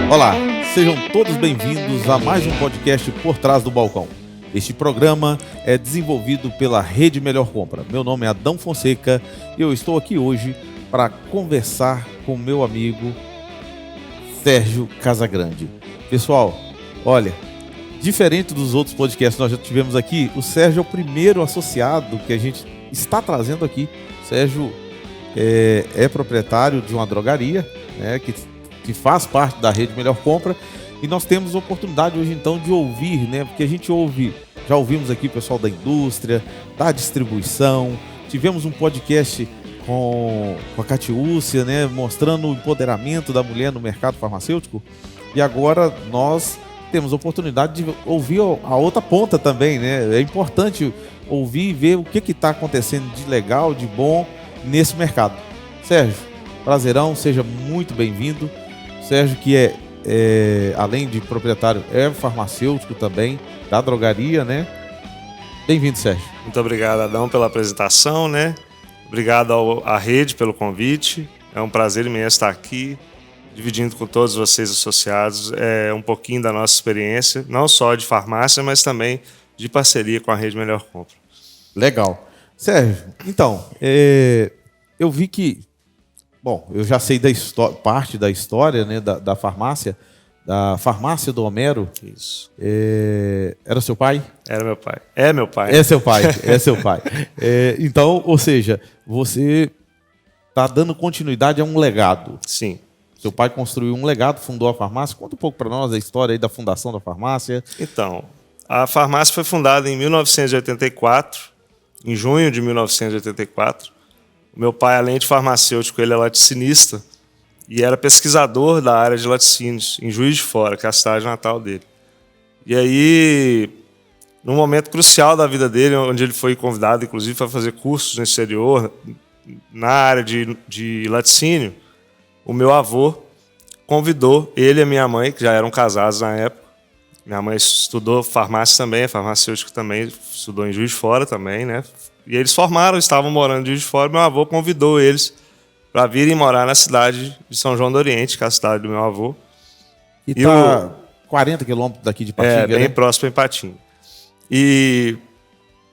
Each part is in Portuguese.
Olá, sejam todos bem-vindos a mais um podcast Por Trás do Balcão. Este programa é desenvolvido pela Rede Melhor Compra. Meu nome é Adão Fonseca e eu estou aqui hoje para conversar com meu amigo Sérgio Casagrande. Pessoal, olha, diferente dos outros podcasts que nós já tivemos aqui, o Sérgio é o primeiro associado que a gente está trazendo aqui. O Sérgio é proprietário de uma drogaria, né, que faz parte da Rede Melhor Compra, e nós temos a oportunidade hoje então de ouvir, né, porque a gente já ouvimos aqui o pessoal da indústria, da distribuição, tivemos um podcast com a Catiúcia, né, mostrando o empoderamento da mulher no mercado farmacêutico, e agora nós temos a oportunidade de ouvir a outra ponta também, né? É importante ouvir e ver o que está acontecendo de legal, de bom nesse mercado. Sérgio, prazerão, seja muito bem-vindo. Sérgio, que além de proprietário, é farmacêutico também, da drogaria, né? Bem-vindo, Sérgio. Muito obrigado, Adão, pela apresentação, né? Obrigado à Rede pelo convite. É um prazer imenso estar aqui, dividindo com todos vocês associados um pouquinho da nossa experiência, não só de farmácia, mas também de parceria com a Rede Melhor Compra. Legal. Sérgio, então, eu vi que, bom, eu já sei parte da história, né, da farmácia do Homero. Isso. Era seu pai? Era meu pai. É meu pai. É seu pai, é seu pai. Então, ou seja, você está dando continuidade a um legado. Sim. Seu pai construiu um legado, fundou a farmácia. Conta um pouco para nós a história aí da fundação da farmácia. Então, a farmácia foi fundada em 1984, em junho de 1984. O meu pai, além de farmacêutico, ele é laticinista e era pesquisador da área de laticínios, em Juiz de Fora, que é a cidade natal dele. E aí, num momento crucial da vida dele, onde ele foi convidado, inclusive, para fazer cursos no exterior, na área de laticínio, o meu avô convidou ele e a minha mãe, que já eram casados na época. Minha mãe estudou farmácia também, é farmacêutico também, estudou em Juiz de Fora também, né? E eles estavam morando em Juiz de Fora, meu avô convidou eles para virem morar na cidade de São João do Oriente, que é a cidade do meu avô. E está 40 quilômetros daqui de Patinga, bem, né? Próximo em Patinga. E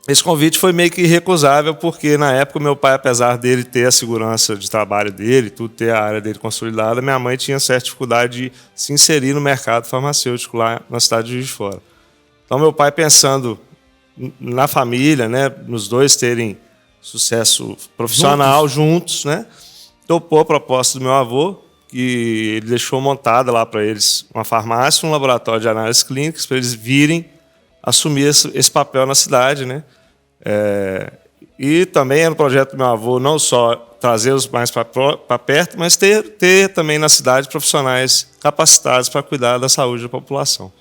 esse convite foi meio que irrecusável, porque na época meu pai, apesar dele ter a segurança de trabalho dele, tudo ter a área dele consolidada, minha mãe tinha certa dificuldade de se inserir no mercado farmacêutico lá na cidade de Juiz de Fora. Então meu pai, pensando na família, né, nos dois terem sucesso profissional juntos, né, topou a proposta do meu avô, que ele deixou montada lá para eles uma farmácia, um laboratório de análises clínicas, para eles virem assumir esse papel na cidade, né? E também era um projeto do meu avô não só trazê-los mais para perto, mas ter também na cidade profissionais capacitados para cuidar da saúde da população.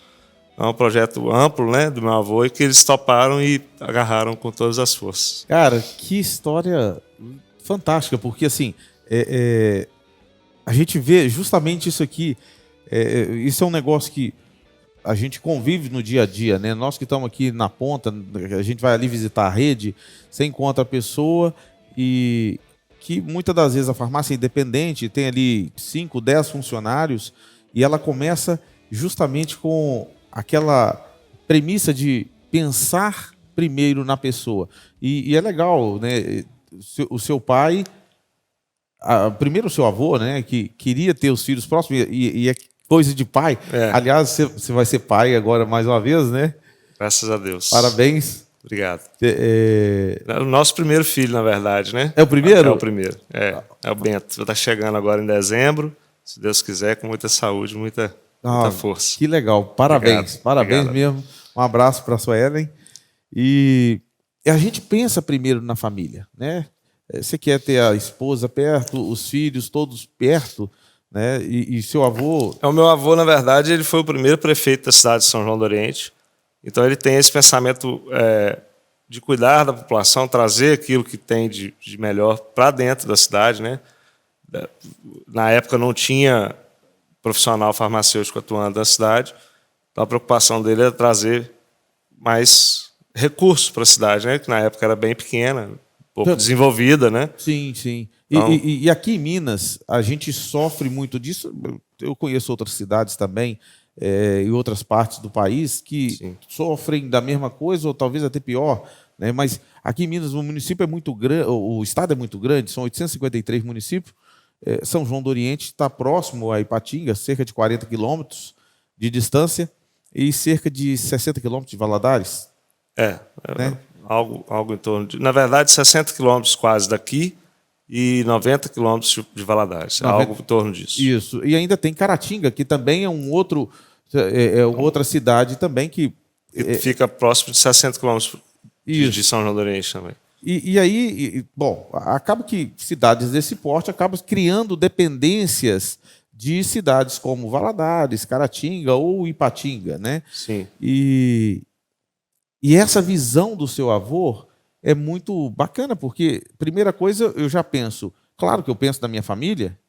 É um projeto amplo, né, do meu avô, e que eles toparam e agarraram com todas as forças. Cara, que história fantástica, porque assim, a gente vê justamente isso aqui, isso é um negócio que a gente convive no dia a dia, né? Nós que estamos aqui na ponta, a gente vai ali visitar a rede, você encontra a pessoa e que muitas das vezes a farmácia é independente, tem ali 5, 10 funcionários e ela começa justamente com aquela premissa de pensar primeiro na pessoa. E é legal, né? O seu pai, primeiro o seu avô, né? Que queria ter os filhos próximos e é coisa de pai. Aliás, você vai ser pai agora mais uma vez, né? Graças a Deus. Parabéns. Obrigado. É o nosso primeiro filho, na verdade, né? É o primeiro? É o primeiro. É o Bento. Está chegando agora em dezembro. Se Deus quiser, com muita saúde, muita força. Que legal. Parabéns. Obrigado. Parabéns mesmo. Um abraço para a sua Ellen. E a gente pensa primeiro na família, né? Você quer ter a esposa perto, os filhos todos perto, né? E seu avô... O meu avô, na verdade, ele foi o primeiro prefeito da cidade de São João do Oriente. Então ele tem esse pensamento de cuidar da população, trazer aquilo que tem de melhor para dentro da cidade, né? Na época não tinha profissional farmacêutico atuando na cidade, então a preocupação dele era trazer mais recursos para a cidade, né? Que na época era bem pequena, pouco desenvolvida, né? Sim, sim. Então, e aqui em Minas, a gente sofre muito disso. eu conheço outras cidades também, e outras partes do país que sofrem da mesma coisa, ou talvez até pior, né? Mas aqui em Minas o município é muito grande, o estado é muito grande, são 853 municípios. São João do Oriente está próximo a Ipatinga, cerca de 40 quilômetros de distância, e cerca de 60 quilômetros de Valadares. Né? Algo em torno de... Na verdade, 60 quilômetros quase daqui e 90 quilômetros de Valadares. 90... Algo em torno disso. Isso. E ainda tem Caratinga, que também é outra cidade também que fica próximo de 60 quilômetros de São João do Oriente também. E aí, bom, acaba que cidades desse porte acabam criando dependências de cidades como Valadares, Caratinga ou Ipatinga, né? Sim. E essa visão do seu avô é muito bacana, porque, primeira coisa, eu já penso, claro que eu penso na minha família,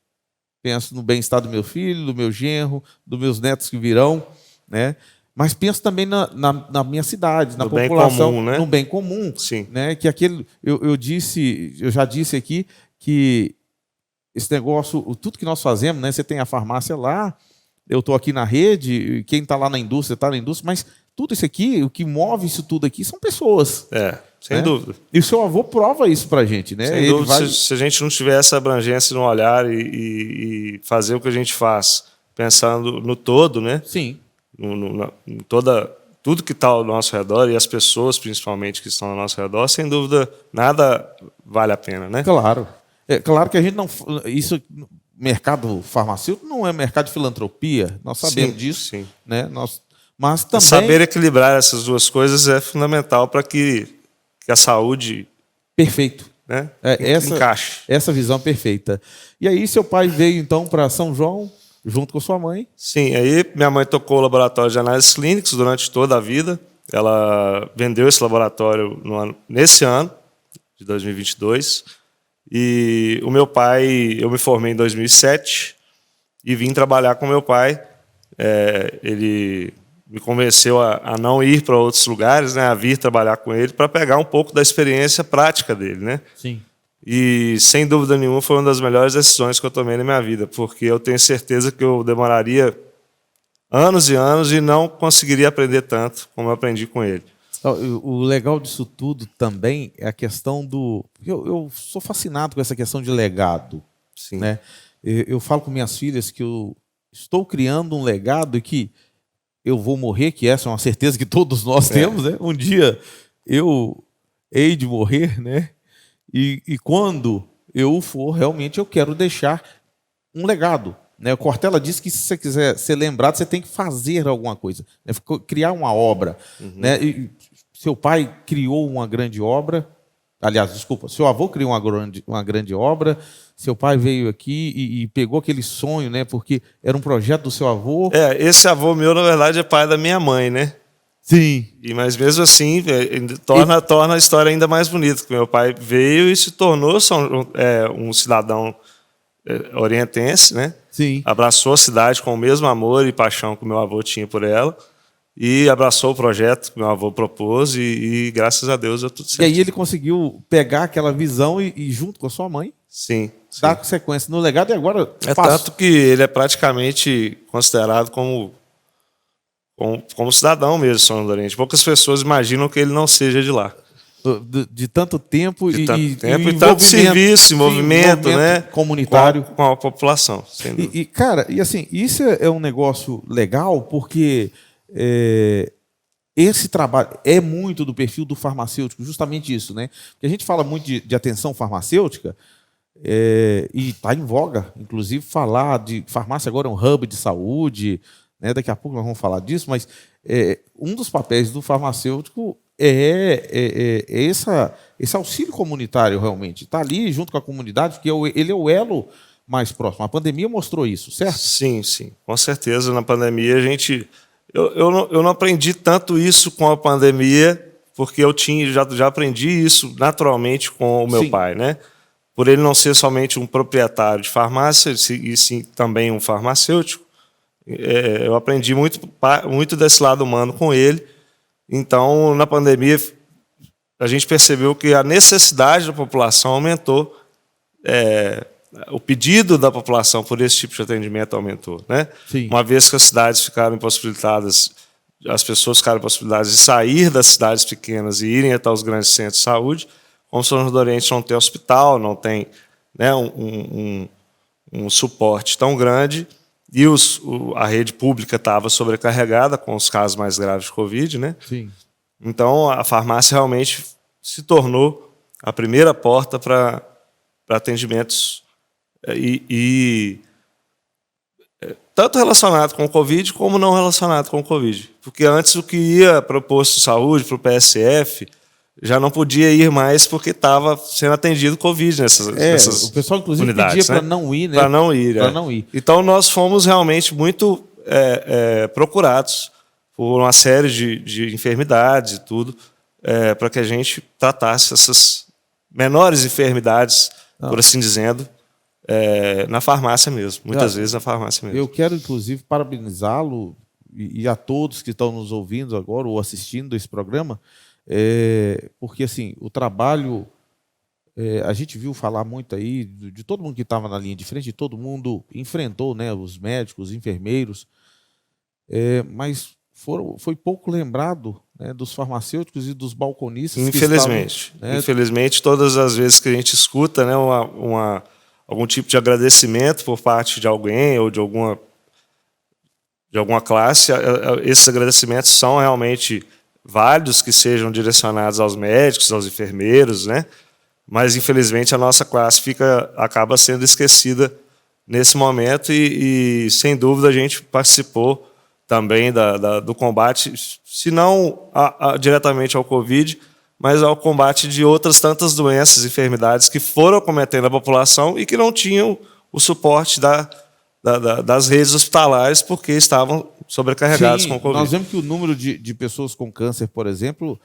penso no bem-estar do meu filho, do meu genro, dos meus netos que virão, né? Mas penso também na minha cidade, na população, bem comum, né? No bem comum. Sim. Né? Que eu já disse aqui que esse negócio, tudo que nós fazemos, né? Você tem a farmácia lá, eu estou aqui na rede, quem está lá na indústria está na indústria, mas tudo isso aqui, o que move isso tudo aqui são pessoas. Sem dúvida. E o seu avô prova isso para a gente, né? Sem dúvida, se a gente não tiver essa abrangência no olhar e fazer o que a gente faz, pensando no todo, né? Sim. Tudo que está ao nosso redor e as pessoas, principalmente, que estão ao nosso redor, sem dúvida, nada vale a pena, né? Claro. Claro que a gente não... Isso, mercado farmacêutico não é mercado de filantropia, nós sabemos disso. Sim. Né? Mas também... Saber equilibrar essas duas coisas é fundamental para que a saúde... Perfeito. Né? Encaixe. Essa visão perfeita. E aí seu pai veio, então, para São João... junto com sua mãe? Sim, aí minha mãe tocou o laboratório de análises clínicas durante toda a vida. Ela vendeu esse laboratório nesse ano, de 2022. E o meu pai, eu me formei em 2007 e vim trabalhar com meu pai. Ele me convenceu a não ir para outros lugares, né, a vir trabalhar com ele para pegar um pouco da experiência prática dele, né? Sim. E, sem dúvida nenhuma, foi uma das melhores decisões que eu tomei na minha vida, porque eu tenho certeza que eu demoraria anos e anos e não conseguiria aprender tanto como eu aprendi com ele. O legal disso tudo também é a questão do... Eu sou fascinado com essa questão de legado. Sim. Né? Eu falo com minhas filhas que eu estou criando um legado e que eu vou morrer, que essa é uma certeza que todos nós temos. Né? Um dia eu hei de morrer, né? E quando eu for, realmente eu quero deixar um legado. Né? O Cortella disse que se você quiser ser lembrado, você tem que fazer alguma coisa, né? Criar uma obra. Né? E seu pai criou uma grande obra, aliás, desculpa, seu avô criou uma grande obra, seu pai veio aqui e pegou aquele sonho, né? Porque era um projeto do seu avô. Esse avô meu, na verdade, é pai da minha mãe, né? Sim. Mas mesmo assim, torna a história ainda mais bonita, porque meu pai veio e se tornou um cidadão orientense, né? Sim. Abraçou a cidade com o mesmo amor e paixão que meu avô tinha por ela, e abraçou o projeto que meu avô propôs, e graças a Deus deu tudo certo. E aí ele conseguiu pegar aquela visão e junto com a sua mãe, dar sequência no legado, e agora... Tanto que ele é praticamente considerado como cidadão mesmo de São João do Oriente. Poucas pessoas imaginam que ele não seja de lá. De tanto tempo e tanto serviço, movimento, né, comunitário com a população. Cara, e assim, isso é um negócio legal, porque esse trabalho é muito do perfil do farmacêutico, justamente isso, né? Porque a gente fala muito de atenção farmacêutica, e está em voga, inclusive, falar de farmácia agora é um hub de saúde, né? Daqui a pouco nós vamos falar disso, mas um dos papéis do farmacêutico esse auxílio comunitário, realmente. Está ali junto com a comunidade, porque ele é o elo mais próximo. A pandemia mostrou isso, certo? Sim, com certeza. Na pandemia, eu não aprendi tanto isso com a pandemia, porque eu já aprendi isso naturalmente com o meu pai, né? Por ele não ser somente um proprietário de farmácia, e sim também um farmacêutico, eu aprendi muito desse lado humano com ele. Então, na pandemia, a gente percebeu que a necessidade da população aumentou. o pedido da população por esse tipo de atendimento aumentou, né? Sim. Uma vez que as cidades ficaram impossibilitadas, as pessoas ficaram impossibilitadas de sair das cidades pequenas e irem até os grandes centros de saúde, como São João do Oriente não tem hospital, não tem, né, um suporte tão grande, e a rede pública estava sobrecarregada com os casos mais graves de Covid, né? Sim. Então, a farmácia realmente se tornou a primeira porta para atendimentos tanto relacionado com o Covid como não relacionado com o Covid. Porque antes o que ia para o posto de saúde, para o PSF, já não podia ir mais porque estava sendo atendido Covid nessas o pessoal, inclusive, unidades, pedia né? para não ir, né? Para não ir. Para não ir. Então, nós fomos realmente muito procurados por uma série de enfermidades e tudo, para que a gente tratasse essas menores enfermidades, por assim dizendo, na farmácia mesmo. Muitas vezes na farmácia mesmo. Eu quero, inclusive, parabenizá-lo e a todos que estão nos ouvindo agora ou assistindo esse programa, porque assim, o trabalho, a gente viu falar muito aí de todo mundo que estava na linha de frente, todo mundo enfrentou, né, os médicos, os enfermeiros, mas foi pouco lembrado, né, dos farmacêuticos e dos balconistas. Infelizmente. Que estavam, né? Infelizmente, todas as vezes que a gente escuta, né, algum tipo de agradecimento por parte de alguém ou de alguma classe, esses agradecimentos são realmente válidos, que sejam direcionados aos médicos, aos enfermeiros, né? Mas, infelizmente, a nossa classe acaba sendo esquecida nesse momento e sem dúvida, a gente participou também do combate, se não diretamente ao Covid, mas ao combate de outras tantas doenças e enfermidades que foram acometendo a população e que não tinham o suporte das redes hospitalares porque estavam sobrecarregados com o Covid. Nós vemos que o número de pessoas com câncer, por exemplo,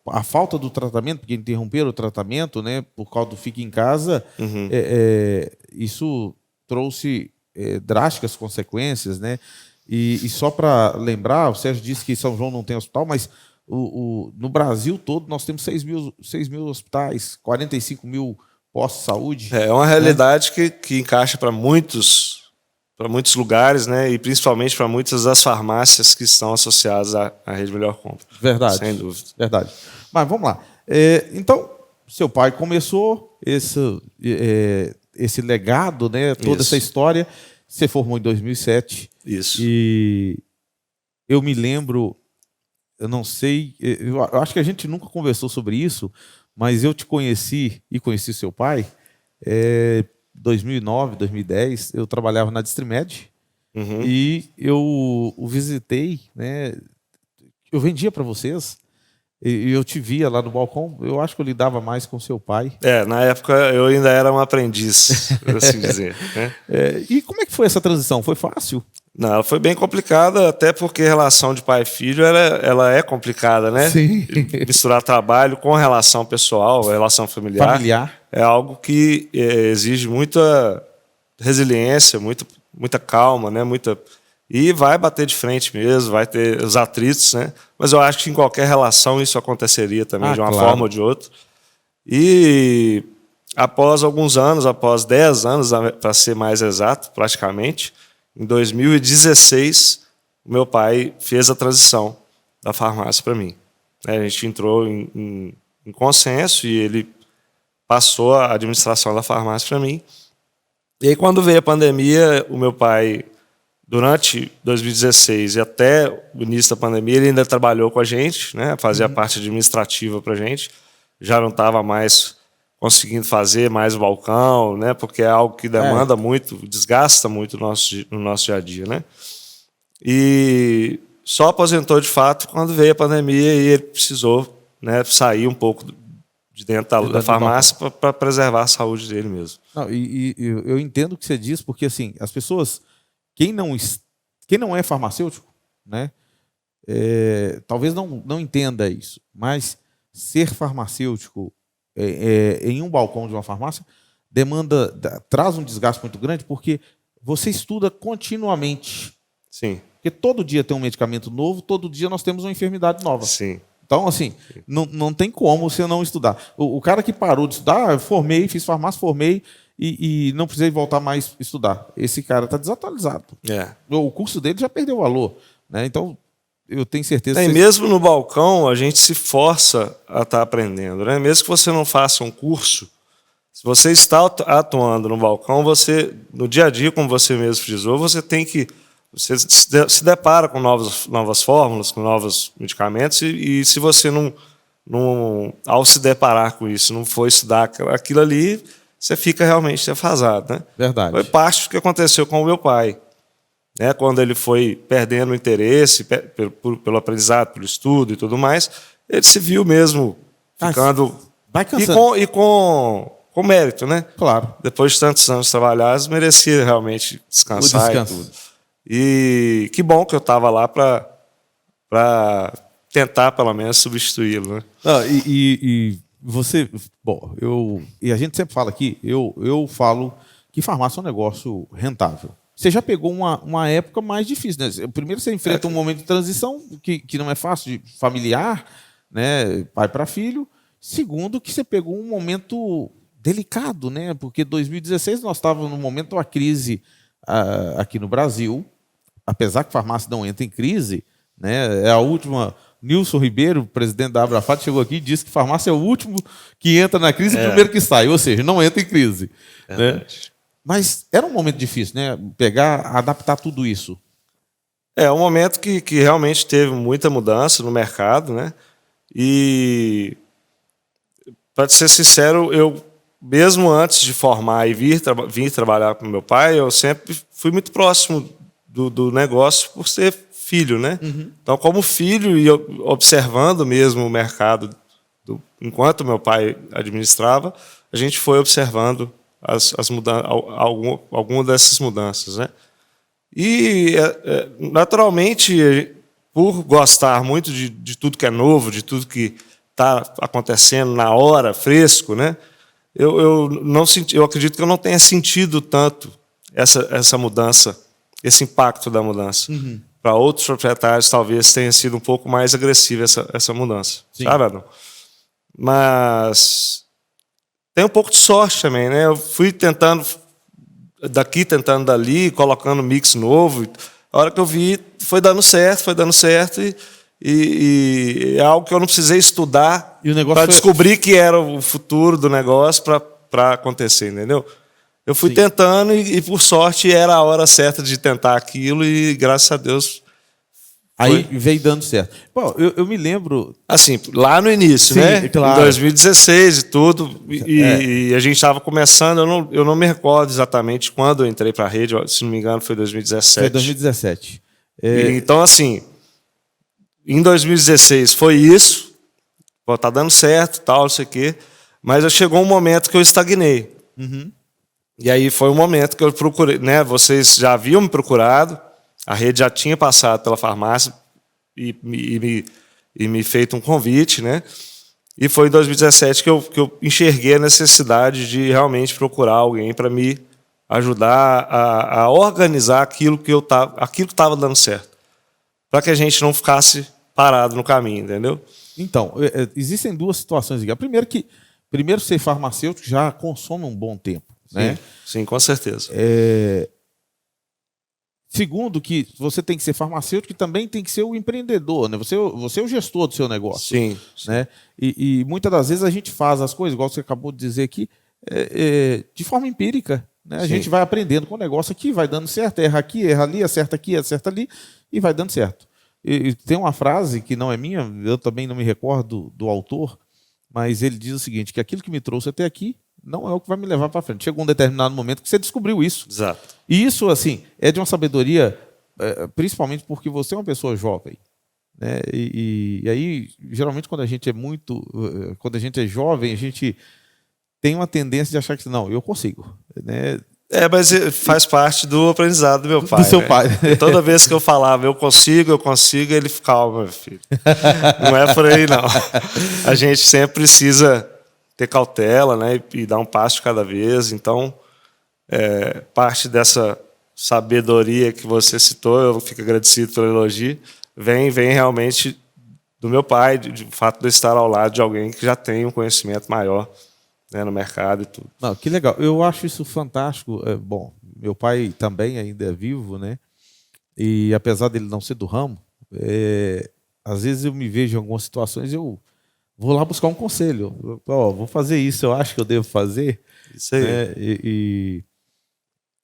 a falta do tratamento, porque interromperam o tratamento, né, por causa do fique em casa, isso trouxe drásticas consequências, né? E só para lembrar, o Sérgio disse que São João não tem hospital, mas no Brasil todo nós temos 6 mil hospitais, 45 mil postos de saúde. É uma realidade, né, que encaixa para muitos lugares, né, e principalmente para muitas das farmácias que estão associadas à Rede Melhor Compra. Verdade. Sem dúvida. Verdade. Mas vamos lá. Então, seu pai começou esse legado, né, toda essa história. Você formou em 2007. Isso. E eu me lembro, eu não sei, eu acho que a gente nunca conversou sobre isso, mas eu te conheci e conheci seu pai em 2009, 2010. Eu trabalhava na Distrimed e eu o visitei, né? Eu vendia para vocês e eu te via lá no balcão. Eu acho que eu lidava mais com seu pai. Na época eu ainda era um aprendiz, por assim dizer, né? E como é que foi essa transição? Foi fácil? Não, ela foi bem complicada, até porque a relação de pai e filho ela é complicada, né? Sim. Misturar trabalho com relação pessoal, relação familiar. É algo que exige muita resiliência, muita calma, né? E vai bater de frente mesmo, vai ter os atritos, né? Mas eu acho que em qualquer relação isso aconteceria também, de uma forma ou de outra. E após alguns anos, após 10 anos, para ser mais exato, praticamente, em 2016, o meu pai fez a transição da farmácia para mim. A gente entrou em consenso e ele passou a administração da farmácia para mim. E aí, quando veio a pandemia, o meu pai, durante 2016 e até o início da pandemia, ele ainda trabalhou com a gente, né? Fazia a parte administrativa para a gente. Já não estava mais conseguindo fazer mais o balcão, né? Porque é algo que demanda muito, desgasta muito no nosso dia a dia, né? E só aposentou de fato quando veio a pandemia e ele precisou, né, sair um pouco de dentro da farmácia para preservar a saúde dele mesmo. Não, e eu entendo o que você diz, porque assim, as pessoas, quem não é farmacêutico, né, talvez não entenda isso, mas ser farmacêutico em um balcão de uma farmácia traz um desgaste muito grande, porque você estuda continuamente. Sim. Porque todo dia tem um medicamento novo, todo dia nós temos uma enfermidade nova. Sim. Então, assim, não tem como você não estudar. O cara que parou de estudar, eu formei, fiz farmácia, formei, e não precisei voltar mais a estudar. Esse cara está desatualizado. O curso dele já perdeu o valor, né? Então, eu tenho certeza... E mesmo no balcão, a gente se força a estar aprendendo, né? Mesmo que você não faça um curso, se você está atuando no balcão, você, no dia a dia, como você mesmo frisou, você tem que... Você se depara com novas fórmulas, com novos medicamentos, e se você ao se deparar com isso, não for estudar aquilo ali, você fica realmente defasado, né? Verdade. Foi parte do que aconteceu com o meu pai, né? Quando ele foi perdendo o interesse pelo aprendizado, pelo estudo e tudo mais, ele se viu mesmo ficando... Vai cansando. E com mérito, né? Claro. Depois de tantos anos trabalhados, merecia realmente descansar e tudo. E que bom que eu estava lá para tentar, pelo menos, substituí-lo, né? Você... Bom, e a gente sempre fala aqui, eu falo que farmácia é um negócio rentável. Você já pegou uma época mais difícil, né? Primeiro você enfrenta um momento de transição que não é fácil, de familiar, né? Pai para filho. Segundo, que você pegou um momento delicado, né? Porque 2016 nós estávamos num momento uma crise aqui no Brasil, apesar que a farmácia não entra em crise, né? É a última... Nilson Ribeiro, presidente da Abrafat, chegou aqui e disse que farmácia é o último que entra na crise e o primeiro que sai, ou seja, não entra em crise. Né? Mas era um momento difícil, né? Adaptar tudo isso. É um momento que realmente teve muita mudança no mercado, né? E, para ser sincero, eu, mesmo antes de formar e vir trabalhar com meu pai, eu sempre fui muito próximo do negócio por ser filho, né? Uhum. Então, como filho e observando mesmo o mercado, enquanto meu pai administrava, a gente foi observando alguma dessas mudanças, né? E, naturalmente, por gostar muito de tudo que é novo, de tudo que está acontecendo na hora, fresco, né? Eu acredito que eu não tenha sentido tanto essa mudança, esse impacto da mudança. Uhum. Para outros proprietários, talvez tenha sido um pouco mais agressiva essa mudança. Sim. Sabe, Adão? Mas tem um pouco de sorte também, né? Eu fui tentando dali, colocando mix novo. A hora que eu vi, foi dando certo. E é algo que eu não precisei estudar para descobrir que era o futuro do negócio para acontecer, entendeu? Eu fui tentando e, por sorte, era a hora certa de tentar aquilo e, graças a Deus... Aí veio dando certo. Bom, eu me lembro... Assim, lá no início, né? Claro. Em 2016 e tudo, e a gente estava começando, eu não me recordo exatamente quando eu entrei para a rede, se não me engano foi 2017. Foi 2017. Então, assim, em 2016 foi isso, tá dando certo, tal, não sei o quê, mas chegou um momento que eu estagnei. Uhum. E aí foi um momento que eu procurei, né? Vocês já haviam me procurado, a rede já tinha passado pela farmácia e me feito um convite, né? E foi em 2017 que eu enxerguei a necessidade de realmente procurar alguém para me ajudar a organizar aquilo que estava dando certo, para que a gente não ficasse parado no caminho, entendeu? Então, existem duas situações aqui. Primeiro, ser farmacêutico já consome um bom tempo. Né? Sim, com certeza. Segundo, que você tem que ser farmacêutico e também tem que ser o empreendedor, né? Você é o gestor do seu negócio. Sim. Né? E muitas das vezes a gente faz as coisas, igual você acabou de dizer aqui, de forma empírica. Né? A gente vai aprendendo com o negócio aqui, vai dando certo, erra aqui, erra ali, acerta aqui, acerta ali, e vai dando certo. E tem uma frase que não é minha, eu também não me recordo do autor, mas ele diz o seguinte, que aquilo que me trouxe até aqui não é o que vai me levar para frente. Chegou um determinado momento que você descobriu isso. Exato. E isso, assim, é de uma sabedoria, principalmente porque você é uma pessoa jovem. Né? E aí, geralmente, quando a gente é jovem, a gente tem uma tendência de achar que, não, eu consigo. Né? Mas faz parte do aprendizado do meu pai. Do seu pai. Toda vez que eu falava, eu consigo, ele ficava, meu filho. Não é por aí, não. A gente sempre precisa ter cautela, né, e dar um passo de cada vez. Então, parte dessa sabedoria que você citou, eu fico agradecido pelo elogio, vem realmente do meu pai, do fato de eu estar ao lado de alguém que já tem um conhecimento maior né, no mercado e tudo. Não, que legal. Eu acho isso fantástico. Bom, meu pai também ainda é vivo, né? E apesar dele não ser do ramo, às vezes eu me vejo em algumas situações, eu vou lá buscar um conselho. Vou fazer isso, eu acho que eu devo fazer. Isso aí.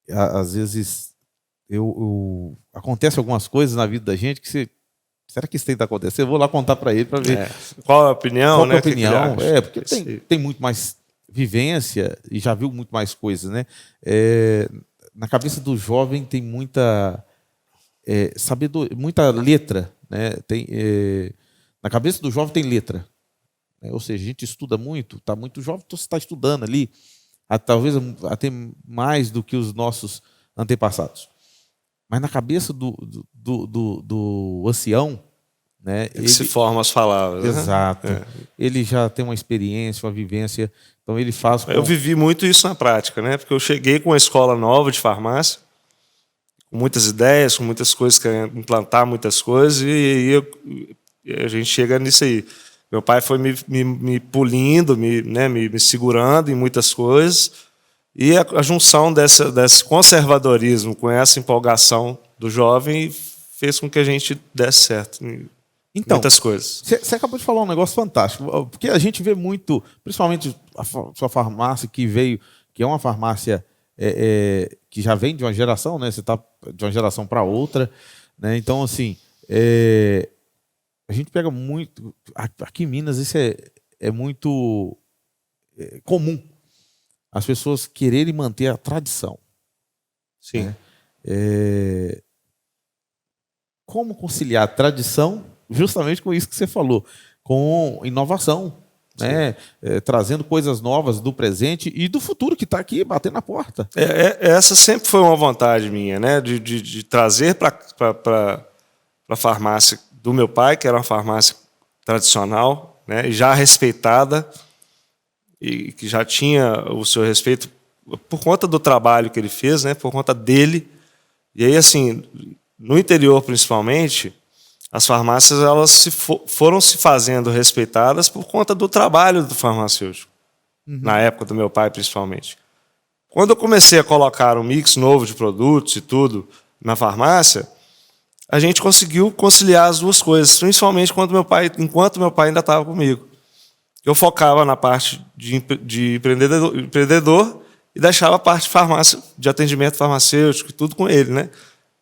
Né? Às vezes acontece algumas coisas na vida da gente que será que isso tem que acontecer? Eu vou lá contar para ele para ver. Qual a opinião, qual né? a opinião? Porque tem tem muito mais vivência e já viu muito mais coisas, né? Na cabeça do jovem tem muita sabedoria, muita letra, né? Na cabeça do jovem tem letra, né? Ou seja, a gente estuda muito, está muito jovem, então você está estudando ali, talvez até mais do que os nossos antepassados. Mas na cabeça do ancião, né? Ele se forma as palavras. Exato. Né? Ele já tem uma experiência, uma vivência, então ele faz. Eu vivi muito isso na prática, né? Porque eu cheguei com uma escola nova de farmácia, com muitas ideias, com muitas coisas, querendo implantar muitas coisas, e a gente chega nisso aí. Meu pai foi me polindo, me segurando em muitas coisas, e a junção desse conservadorismo com essa empolgação do jovem fez com que a gente desse certo em muitas coisas. Você acabou de falar um negócio fantástico, porque a gente vê muito, principalmente a sua farmácia que é uma farmácia que já vem de uma geração, né? Você está de uma geração para outra, né? Então, assim, a gente pega muito. Aqui em Minas, isso é muito comum. As pessoas quererem manter a tradição. Sim. Né? Como conciliar a tradição, justamente com isso que você falou, com inovação, né? Trazendo coisas novas do presente e do futuro que está aqui batendo na porta. Essa sempre foi uma vontade minha, né? De trazer para a farmácia do meu pai, que era uma farmácia tradicional, né? Já respeitada, e que já tinha o seu respeito por conta do trabalho que ele fez, né? Por conta dele. E aí, assim, no interior principalmente, as farmácias elas foram se fazendo respeitadas por conta do trabalho do farmacêutico, na época do meu pai principalmente. Quando eu comecei a colocar um mix novo de produtos e tudo na farmácia, a gente conseguiu conciliar as duas coisas, principalmente enquanto meu pai ainda estava comigo. Eu focava na parte de empreendedor e deixava a parte de farmácia, de atendimento farmacêutico e tudo com ele, né?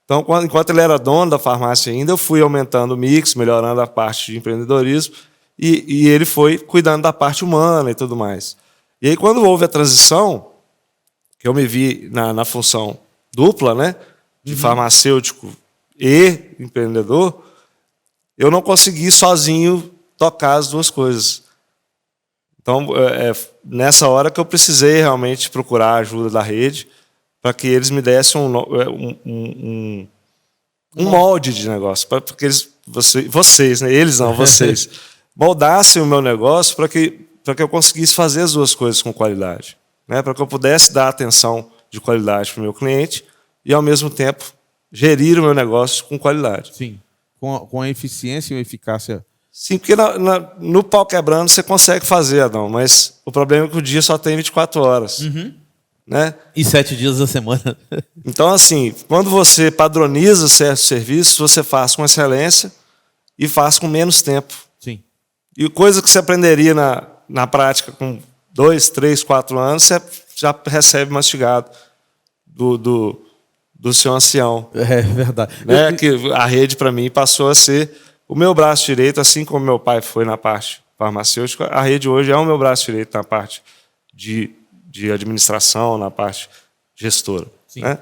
Então, enquanto ele era dono da farmácia ainda, eu fui aumentando o mix, melhorando a parte de empreendedorismo, e ele foi cuidando da parte humana e tudo mais. E aí, quando houve a transição, que eu me vi na função dupla, né, de farmacêutico e empreendedor, eu não consegui sozinho tocar as duas coisas. Então, nessa hora que eu precisei realmente procurar a ajuda da rede para que eles me dessem um molde de negócio, para que vocês, né? Eles não, vocês, moldassem o meu negócio para que eu conseguisse fazer as duas coisas com qualidade, né? Para que eu pudesse dar atenção de qualidade para o meu cliente e, ao mesmo tempo, gerir o meu negócio com qualidade. Sim, com a eficiência e a eficácia. Sim, porque no pau quebrando você consegue fazer, Adão, mas o problema é que o dia só tem 24 horas. Né? E 7 dias da semana. Então, assim, quando você padroniza certos serviços, você faz com excelência e faz com menos tempo. Sim. E coisa que você aprenderia na prática com 2, 3, 4 anos, você já recebe mastigado do seu ancião. É verdade. Né? Que a rede, para mim, passou a ser o meu braço direito, assim como meu pai foi na parte farmacêutica. A rede hoje é o meu braço direito na parte de administração, na parte gestora. Sim. Né?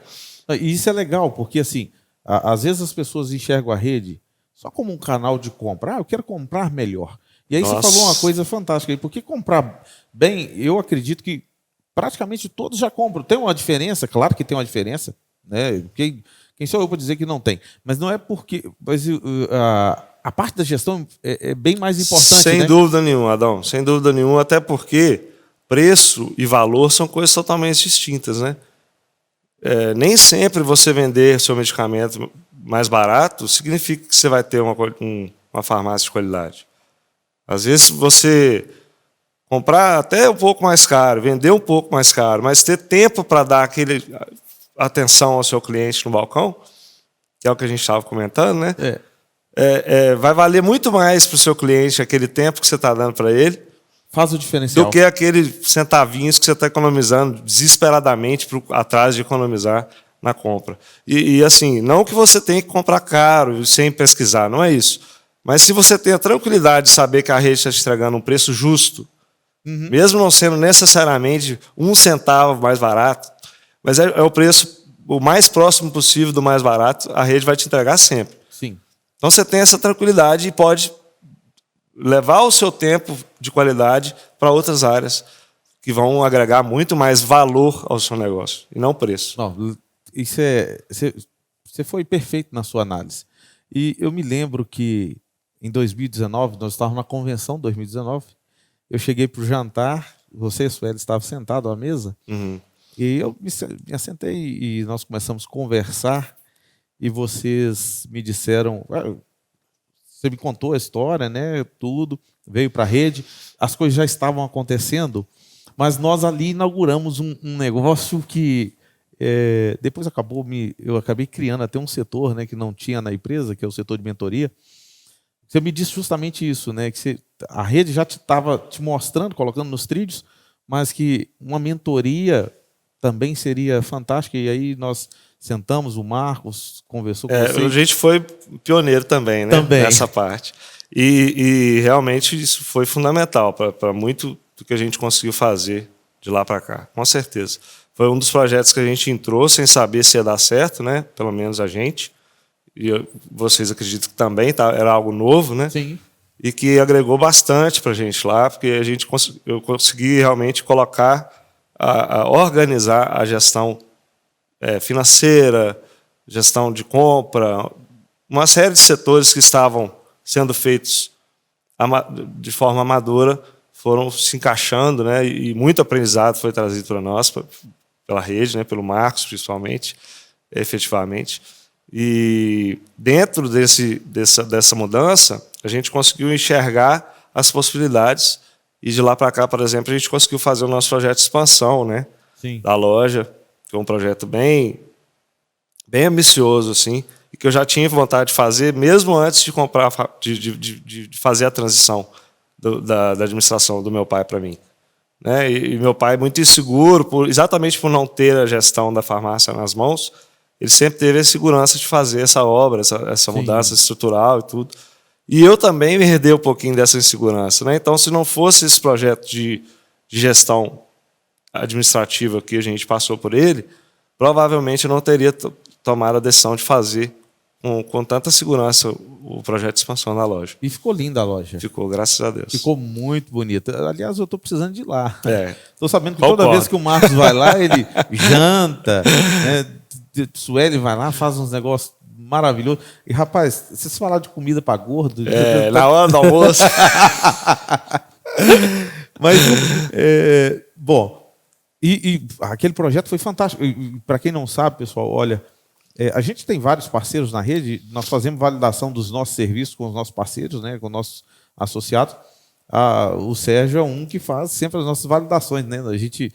E isso é legal, porque assim, às vezes as pessoas enxergam a rede só como um canal de compra. Eu quero comprar melhor. E aí Você falou uma coisa fantástica aí, porque comprar bem, eu acredito que praticamente todos já compram. Tem uma diferença, claro que tem uma diferença, né? Quem sou eu para dizer que não tem? Mas não é porque... Mas, a parte da gestão é bem mais importante. Sem né? dúvida nenhuma, Adão. Sem dúvida nenhuma, até porque preço e valor são coisas totalmente distintas, né? Nem sempre você vender seu medicamento mais barato significa que você vai ter uma farmácia de qualidade. Às vezes você comprar até um pouco mais caro, vender um pouco mais caro, mas ter tempo para dar aquele atenção ao seu cliente no balcão, que é o que a gente estava comentando, né? Vai valer muito mais para o seu cliente aquele tempo que você está dando para ele. Faz o diferencial. Do que aqueles centavinhos que você está economizando desesperadamente atrás de economizar na compra. E assim, não que você tenha que comprar caro sem pesquisar, não é isso. Mas se você tem a tranquilidade de saber que a rede está te entregando um preço justo, mesmo não sendo necessariamente 1 centavo mais barato, mas é o preço o mais próximo possível do mais barato, a rede vai te entregar sempre. Sim. Então você tem essa tranquilidade e pode levar o seu tempo de qualidade para outras áreas que vão agregar muito mais valor ao seu negócio e não preço. Não, isso você foi perfeito na sua análise. E eu me lembro que em 2019, nós estávamos na convenção 2019, eu cheguei para o jantar, você e a Sueli estavam sentados à mesa, e eu me assentei e nós começamos a conversar, e vocês me disseram, você me contou a história, né, tudo, veio para a rede, as coisas já estavam acontecendo, mas nós ali inauguramos um negócio que depois eu acabei criando até um setor, né, que não tinha na empresa, que é o setor de mentoria. Você me disse justamente isso, né, que a rede já estava te mostrando, colocando nos trilhos, mas que uma mentoria também seria fantástica, e aí nós sentamos, o Marcos conversou com você. A gente foi pioneiro também, né, nessa parte. E realmente isso foi fundamental para muito do que a gente conseguiu fazer de lá para cá, com certeza. Foi um dos projetos que a gente entrou sem saber se ia dar certo, né? Pelo menos a gente. E vocês acreditam que também era algo novo, né? Sim. E que agregou bastante para a gente lá, porque eu consegui realmente colocar, organizar a gestão financeira, gestão de compra, uma série de setores que estavam sendo feitos de forma amadora, foram se encaixando, né? E muito aprendizado foi trazido para nós, pela rede, né? Pelo Marcos, principalmente, efetivamente. E dentro dessa mudança, a gente conseguiu enxergar as possibilidades. E de lá para cá, por exemplo, a gente conseguiu fazer o nosso projeto de expansão, né? Sim. Da loja, que é um projeto bem ambicioso, assim, e que eu já tinha vontade de fazer, mesmo antes de comprar, de fazer a transição da administração do meu pai para mim. Né? E meu pai, muito inseguro, exatamente por não ter a gestão da farmácia nas mãos, ele sempre teve a segurança de fazer essa obra, essa mudança estrutural e tudo. E eu também me herdei um pouquinho dessa insegurança. Né? Então, se não fosse esse projeto de gestão administrativa que a gente passou por ele, provavelmente eu não teria tomado a decisão de fazer com tanta segurança o projeto de expansão da loja. E ficou linda a loja. Ficou, graças a Deus. Ficou muito bonita. Aliás, eu estou precisando de ir lá. Estou sabendo que toda vez que o Marcos vai lá, ele janta, né? Sueli vai lá, faz uns negócios maravilhosos. E, rapaz, vocês falaram de comida para gordo... na hora do almoço. Mas, bom, e aquele projeto foi fantástico. Para quem não sabe, pessoal, olha... a gente tem vários parceiros na rede, nós fazemos validação dos nossos serviços com os nossos parceiros, né, com os nossos associados. O Sérgio é um que faz sempre as nossas validações. Né? A gente,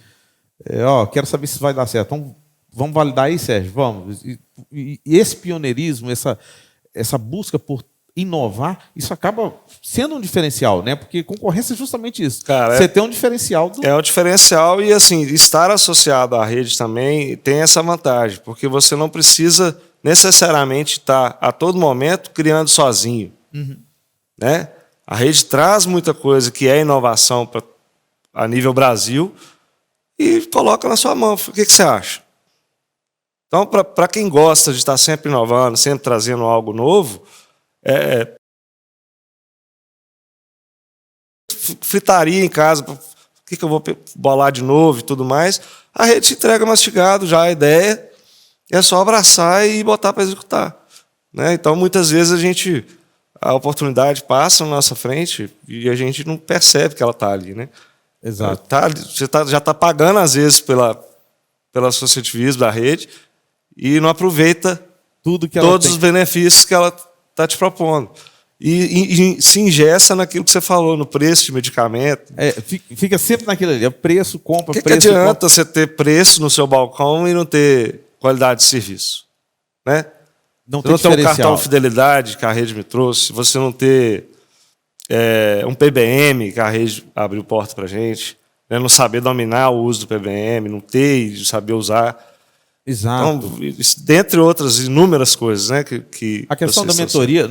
quero saber se vai dar certo. Então, vamos validar aí, Sérgio? Vamos. E esse pioneirismo, essa busca por inovar, isso acaba sendo um diferencial, né? Porque concorrência é justamente isso. Cara, você tem um diferencial. É um diferencial e, assim, estar associado à rede também tem essa vantagem, porque você não precisa necessariamente estar, a todo momento, criando sozinho. Né? A rede traz muita coisa que é inovação a nível Brasil e coloca na sua mão. O que você acha? Então, para quem gosta de estar sempre inovando, sempre trazendo algo novo, fritaria em casa, o que eu vou bolar de novo e tudo mais, a rede te entrega mastigado já a ideia, é só abraçar e botar para executar. Né? Então, muitas vezes a oportunidade passa na nossa frente e a gente não percebe que ela está ali. Né? Exato. Você já está pagando, às vezes, pelo associativismo da rede e não aproveita todos os benefícios que ela está te propondo. e se ingessa naquilo que você falou, no preço de medicamento. Fica sempre naquilo ali, preço, compra, que preço. Que adianta você ter preço no seu balcão e não ter qualidade de serviço? Né? Não ter um cartão fidelidade que a rede me trouxe, você não ter um PBM que a rede abriu porta para a gente, né? Não saber dominar o uso do PBM, não ter e saber usar. Exato. Então, dentre outras inúmeras coisas, né? A questão da mentoria,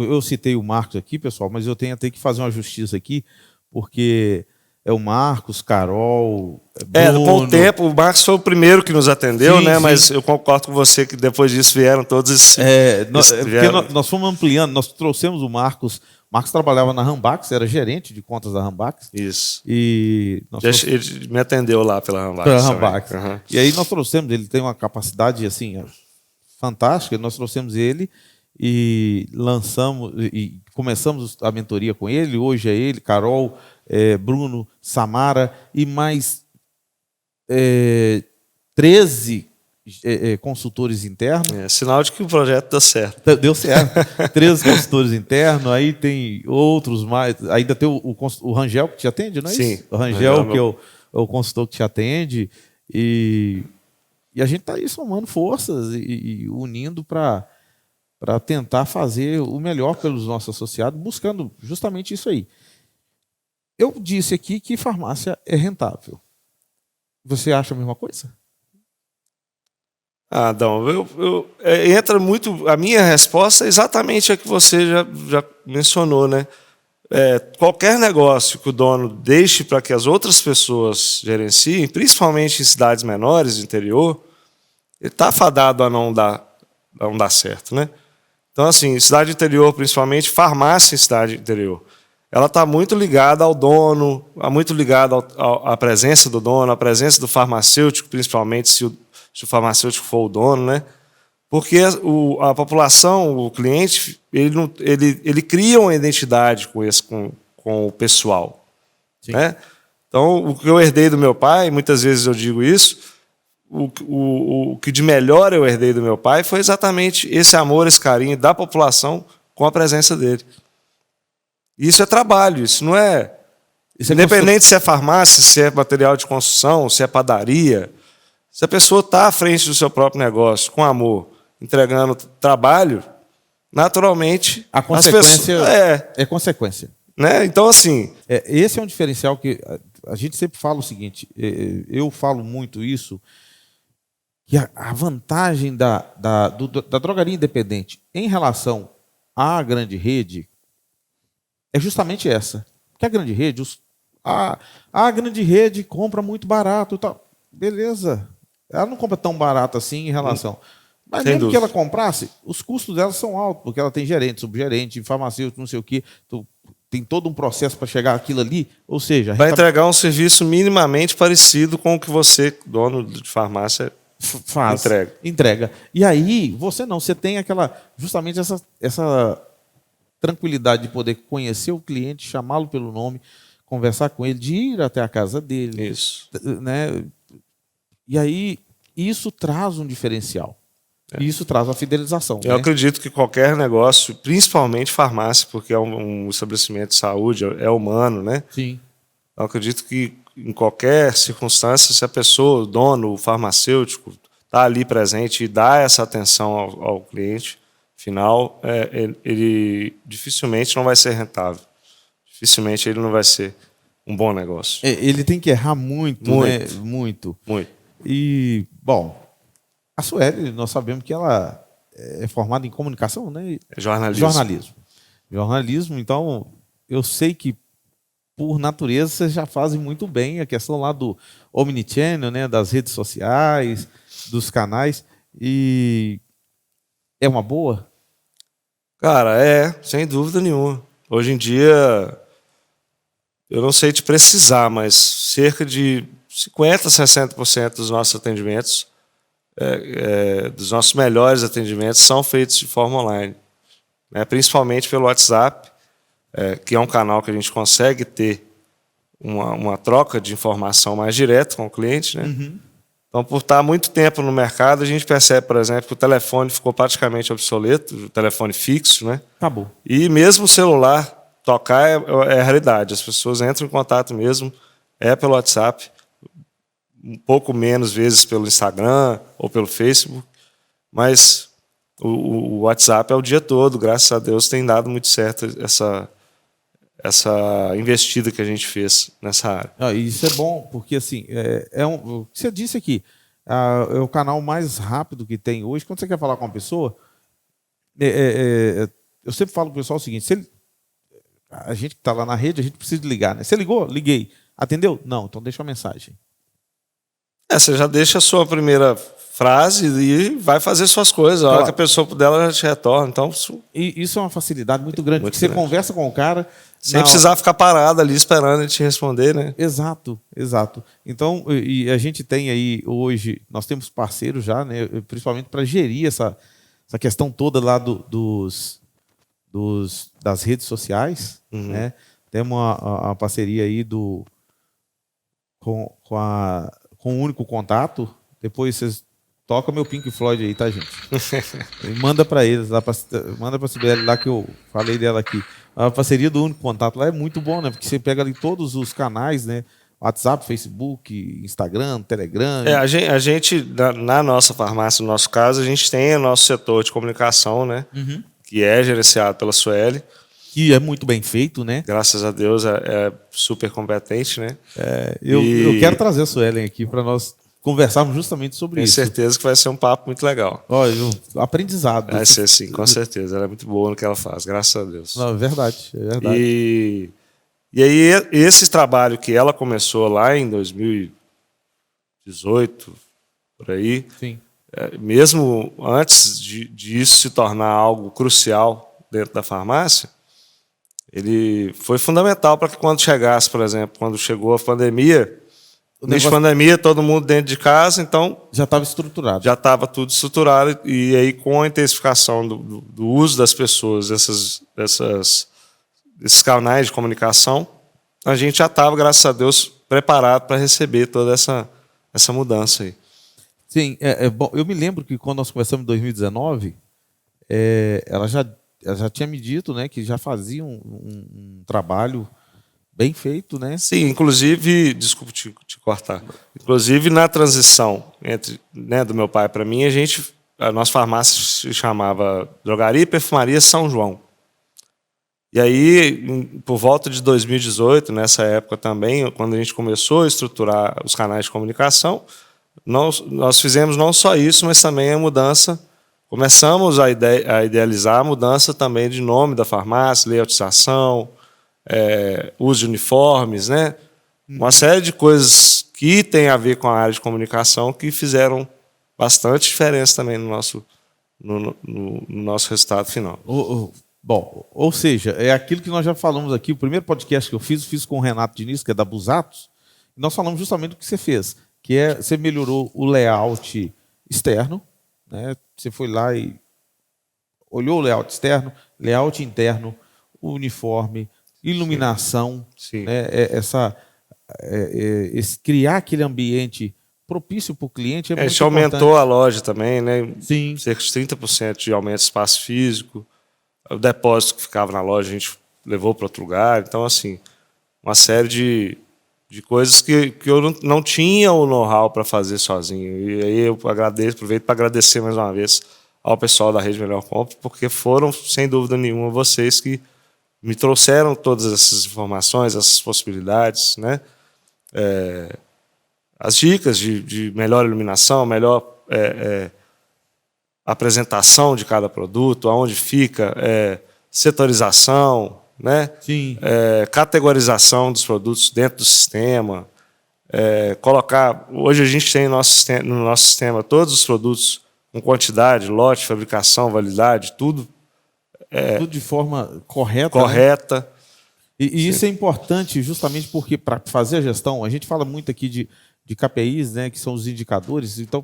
eu citei o Marcos aqui, pessoal, mas eu tenho até que fazer uma justiça aqui, porque é o Marcos, Carol, Bruno. Com o tempo, o Marcos foi o primeiro que nos atendeu, né? Sim. Mas eu concordo com você que depois disso vieram todos esses. Porque nós fomos ampliando, nós trouxemos o Marcos. Marcos trabalhava na Rambax, era gerente de contas da Rambax. Isso. E ele me atendeu lá pela Rambax. Pela Rambax. Uhum. E aí nós trouxemos, ele tem uma capacidade assim fantástica, nós trouxemos ele e lançamos e começamos a mentoria com ele. Hoje é ele, Carol, Bruno, Samara e mais 13 consultores internos. Sinal de que o projeto deu certo. Deu certo. 13 consultores internos, aí tem outros mais. Ainda tem o Rangel que te atende, não é Sim, isso? O Rangel, que é o consultor que te atende. E a gente está aí somando forças e unindo para tentar fazer o melhor pelos nossos associados, buscando justamente isso aí. Eu disse aqui que farmácia é rentável. Você acha a mesma coisa? Adão, entra muito. A minha resposta é exatamente a que você já mencionou, né? Qualquer negócio que o dono deixe para que as outras pessoas gerenciem, principalmente em cidades menores, interior, ele está fadado a não dar certo, né? Então, assim, cidade interior, principalmente farmácia em cidade interior, ela está muito ligada ao dono, muito ligada à presença do dono, à presença do farmacêutico, principalmente se o farmacêutico for o dono, né? Porque a população, o cliente, ele cria uma identidade com o pessoal. Né? Então, o que eu herdei do meu pai, muitas vezes eu digo isso, o que de melhor eu herdei do meu pai foi exatamente esse amor, esse carinho da população com a presença dele. Isso é trabalho, isso não é... Independente se é farmácia, se é material de construção, se é padaria... Se a pessoa está à frente do seu próprio negócio, com amor, entregando trabalho, naturalmente... A consequência é consequência. Né? Então, assim... Esse é um diferencial que a gente sempre fala o seguinte, eu falo muito isso, que a vantagem da drogaria independente em relação à grande rede é justamente essa. Porque a grande rede, a grande rede compra muito barato e tal. Beleza. Ela não compra tão barato assim em relação. Mas Sem mesmo dúvida. que ela comprasse, os custos dela são altos, porque ela tem gerente, subgerente, farmacêutico, não sei o quê. Tem todo um processo para chegar aquilo ali. Ou seja... Vai entregar um serviço minimamente parecido com o que você, dono de farmácia, entrega. E aí, você tem justamente essa tranquilidade de poder conhecer o cliente, chamá-lo pelo nome, conversar com ele, de ir até a casa dele. Isso. Né? E aí, isso traz um diferencial. E isso traz a fidelização. Eu acredito que qualquer negócio, principalmente farmácia, porque é um estabelecimento de saúde, é humano, né? Sim. Eu acredito que em qualquer circunstância, se a pessoa, o dono, o farmacêutico, está ali presente e dá essa atenção ao cliente final, ele dificilmente não vai ser rentável. Dificilmente ele não vai ser um bom negócio. Ele tem que errar muito, né? Muito. E, bom, a Sueli, nós sabemos que ela é formada em comunicação, né? Jornalismo, então, eu sei que, por natureza, vocês já fazem muito bem a questão lá do omnichannel, né? Das redes sociais, dos canais, e é uma boa? Cara, sem dúvida nenhuma. Hoje em dia, eu não sei te precisar, mas cerca de 50%, 60% dos nossos atendimentos, dos nossos melhores atendimentos, são feitos de forma online. Né? Principalmente pelo WhatsApp, que é um canal que a gente consegue ter uma troca de informação mais direta com o cliente. Né? Uhum. Então, por estar muito tempo no mercado, a gente percebe, por exemplo, que o telefone ficou praticamente obsoleto, o telefone fixo, né? Acabou. E mesmo o celular tocar é a realidade. As pessoas entram em contato mesmo, pelo WhatsApp, um pouco menos vezes pelo Instagram ou pelo Facebook, mas o WhatsApp é o dia todo, graças a Deus tem dado muito certo essa investida que a gente fez nessa área. Isso é bom, porque assim, o que você disse aqui, é o canal mais rápido que tem hoje. Quando você quer falar com uma pessoa, eu sempre falo para o pessoal o seguinte: a gente que está lá na rede, a gente precisa ligar, né? Você ligou? Liguei. Atendeu? Não, então deixa uma mensagem. Você já deixa a sua primeira frase e vai fazer suas coisas. A hora que a pessoa puder, ela já te retorna. Então, isso é uma facilidade muito grande, porque você conversa com o cara sem precisar ficar parado ali esperando ele te responder, né? Exato, exato. Então, e a gente tem aí hoje, nós temos parceiros já, né, principalmente para gerir essa questão toda lá das redes sociais, né? Temos uma parceria aí com o Único Contato. Depois vocês tocam meu Pink Floyd aí, tá, gente? Manda para eles, manda para a Sibeli lá, que eu falei dela aqui. A parceria do Único Contato lá é muito bom, né? Porque você pega ali todos os canais, né? WhatsApp, Facebook, Instagram, Telegram. A gente, na nossa farmácia, no nosso caso, a gente tem o nosso setor de comunicação, né? Que é gerenciado pela Sueli. Que é muito bem feito, né? Graças a Deus é super competente, né? Eu quero trazer a Suelen aqui para nós conversarmos justamente sobre isso. Tenho certeza que vai ser um papo muito legal. Olha, aprendizado. Vai ser sim, com certeza. Ela é muito boa no que ela faz, graças a Deus. Não, é verdade. E aí, esse trabalho que ela começou lá em 2018, por aí, sim. Mesmo antes de isso se tornar algo crucial dentro da farmácia, ele foi fundamental para que quando chegasse, por exemplo, quando chegou a pandemia, pandemia, todo mundo dentro de casa, então já estava estruturado. Já estava tudo estruturado, e aí com a intensificação do uso das pessoas, desses canais de comunicação, a gente já estava, graças a Deus, preparado para receber toda essa mudança aí. Sim, bom. Eu me lembro que quando nós começamos em 2019, ela já tinha me dito, né, que já fazia um trabalho bem feito, né? Sim, inclusive, desculpa te cortar, inclusive na transição do meu pai para mim, a nossa farmácia se chamava Drogaria e Perfumaria São João. E aí, por volta de 2018, nessa época também, quando a gente começou a estruturar os canais de comunicação, nós fizemos não só isso, mas também a mudança. Começamos a idealizar a mudança também de nome da farmácia, layoutização, uso de uniformes, né? Uma série de coisas que tem a ver com a área de comunicação que fizeram bastante diferença também no nosso resultado final. Bom, ou seja, é aquilo que nós já falamos aqui. O primeiro podcast que eu fiz com o Renato Diniz, que é da Busatos, e nós falamos justamente do que você fez, que você melhorou o layout externo, né? Você foi lá e olhou o layout externo, layout interno, o uniforme, iluminação, né? Criar aquele ambiente propício para o cliente. A gente aumentou a loja também, né? Sim. Cerca de 30% de aumento de espaço físico. O depósito que ficava na loja a gente levou para outro lugar. Então, assim, uma série de coisas que eu não tinha o know-how para fazer sozinho. E aí eu aproveito para agradecer mais uma vez ao pessoal da Rede Melhor Compra, porque foram, sem dúvida nenhuma, vocês que me trouxeram todas essas informações, essas possibilidades, né? As dicas de melhor iluminação, melhor apresentação de cada produto, aonde fica, setorização, né? Sim. Categorização dos produtos dentro do sistema, hoje a gente tem no nosso sistema todos os produtos com quantidade, lote, fabricação, validade, tudo tudo de forma correta. Correta. Né? E isso é importante justamente porque para fazer a gestão, a gente fala muito aqui de KPIs, né, que são os indicadores. Então,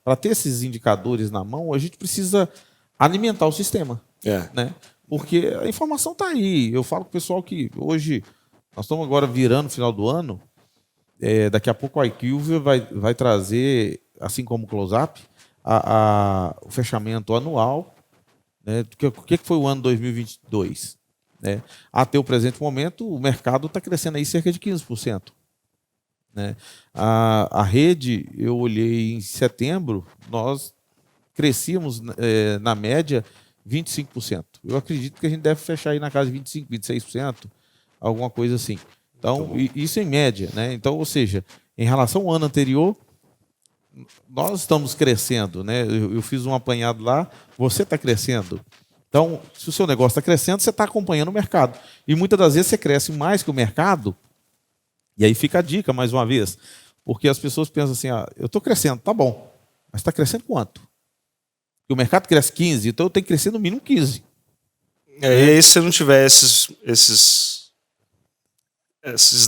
para ter esses indicadores na mão, a gente precisa alimentar o sistema. Né? Porque a informação está aí. Eu falo com o pessoal que hoje, nós estamos agora virando o final do ano, daqui a pouco a IQVIA vai trazer, assim como o Close-Up, o fechamento anual. Né? O que foi o ano 2022? Né? Até o presente momento, o mercado está crescendo aí cerca de 15%. Né? A rede, eu olhei em setembro, nós crescíamos na média 25%. Eu acredito que a gente deve fechar aí na casa de 25%, 26%, alguma coisa assim. Então, isso em média. Né? Então, ou seja, em relação ao ano anterior, nós estamos crescendo. Né? Eu fiz um apanhado lá, você está crescendo. Então, se o seu negócio está crescendo, você está acompanhando o mercado. E muitas das vezes você cresce mais que o mercado. E aí fica a dica, mais uma vez. Porque as pessoas pensam assim, eu estou crescendo, tá bom. Mas está crescendo quanto? Porque o mercado cresce 15, então eu tenho que crescer no mínimo 15. E aí, se você não tiver esses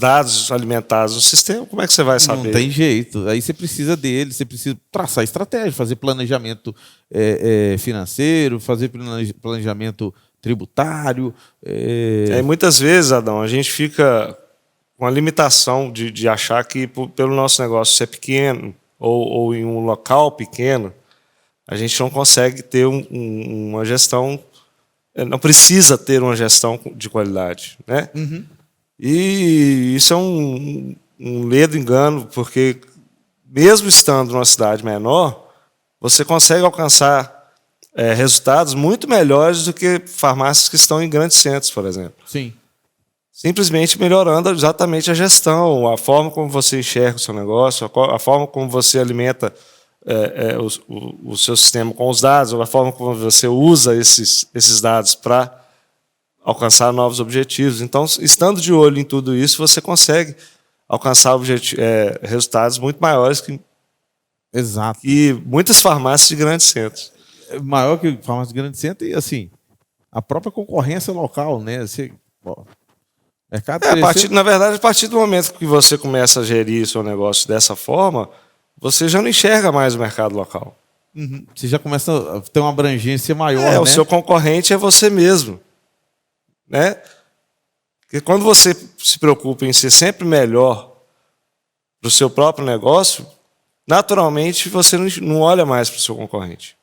dados alimentados no sistema, como é que você vai saber? Não tem jeito. Aí você precisa dele, você precisa traçar estratégia, fazer planejamento financeiro, fazer planejamento tributário. Aí, muitas vezes, Adão, a gente fica com a limitação de achar que pelo nosso negócio ser pequeno ou em um local pequeno, a gente não consegue ter uma gestão, não precisa ter uma gestão de qualidade. Né? Uhum. E isso é um ledo engano, porque mesmo estando numa cidade menor, você consegue alcançar resultados muito melhores do que farmácias que estão em grandes centros, por exemplo. Sim. Simplesmente melhorando exatamente a gestão, a forma como você enxerga o seu negócio, a forma como você alimenta o seu sistema com os dados, a forma como você usa esses dados para alcançar novos objetivos. Então, estando de olho em tudo isso, você consegue alcançar resultados muito maiores Exato. que muitas farmácias de grandes centros. Maior que farmácia de grande centro e, assim, a própria concorrência local, né? Mercado na verdade, a partir do momento que você começa a gerir o seu negócio dessa forma, você já não enxerga mais o mercado local. Uhum. Você já começa a ter uma abrangência maior, né? O seu concorrente é você mesmo. Né? Porque quando você se preocupa em ser sempre melhor para o seu próprio negócio, naturalmente você não olha mais para o seu concorrente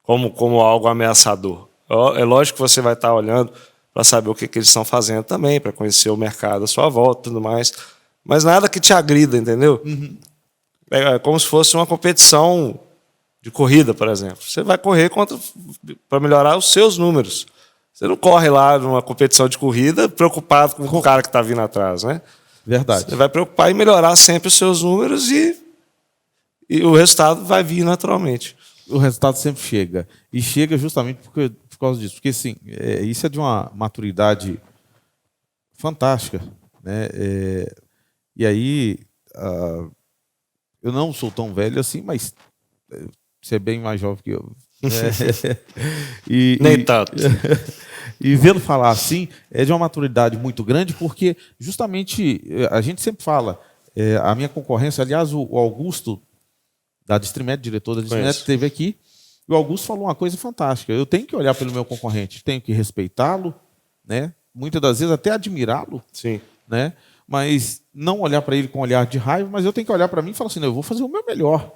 como algo ameaçador. É lógico que você vai estar olhando para saber o que eles estão fazendo também, para conhecer o mercado à sua volta e tudo mais, mas nada que te agrida, entendeu? Uhum. É como se fosse uma competição de corrida, por exemplo. Você vai correr para melhorar os seus números. Você não corre lá numa competição de corrida preocupado com o cara que está vindo atrás, né? Verdade. Você vai preocupar em melhorar sempre os seus números e o resultado vai vir naturalmente. O resultado sempre chega. E chega justamente por causa disso. Porque, assim, isso é de uma maturidade fantástica. Né? E aí, eu não sou tão velho assim, mas você é bem mais jovem que eu. Nem tanto. E vendo falar assim, é de uma maturidade muito grande, porque justamente a gente sempre fala, a minha concorrência, aliás, o Augusto, da Distrimed, diretor da Distrimed, esteve aqui, e o Augusto falou uma coisa fantástica: eu tenho que olhar pelo meu concorrente, tenho que respeitá-lo, né? Muitas das vezes até admirá-lo, sim, né? Mas não olhar para ele com um olhar de raiva, mas eu tenho que olhar para mim e falar assim, eu vou fazer o meu melhor.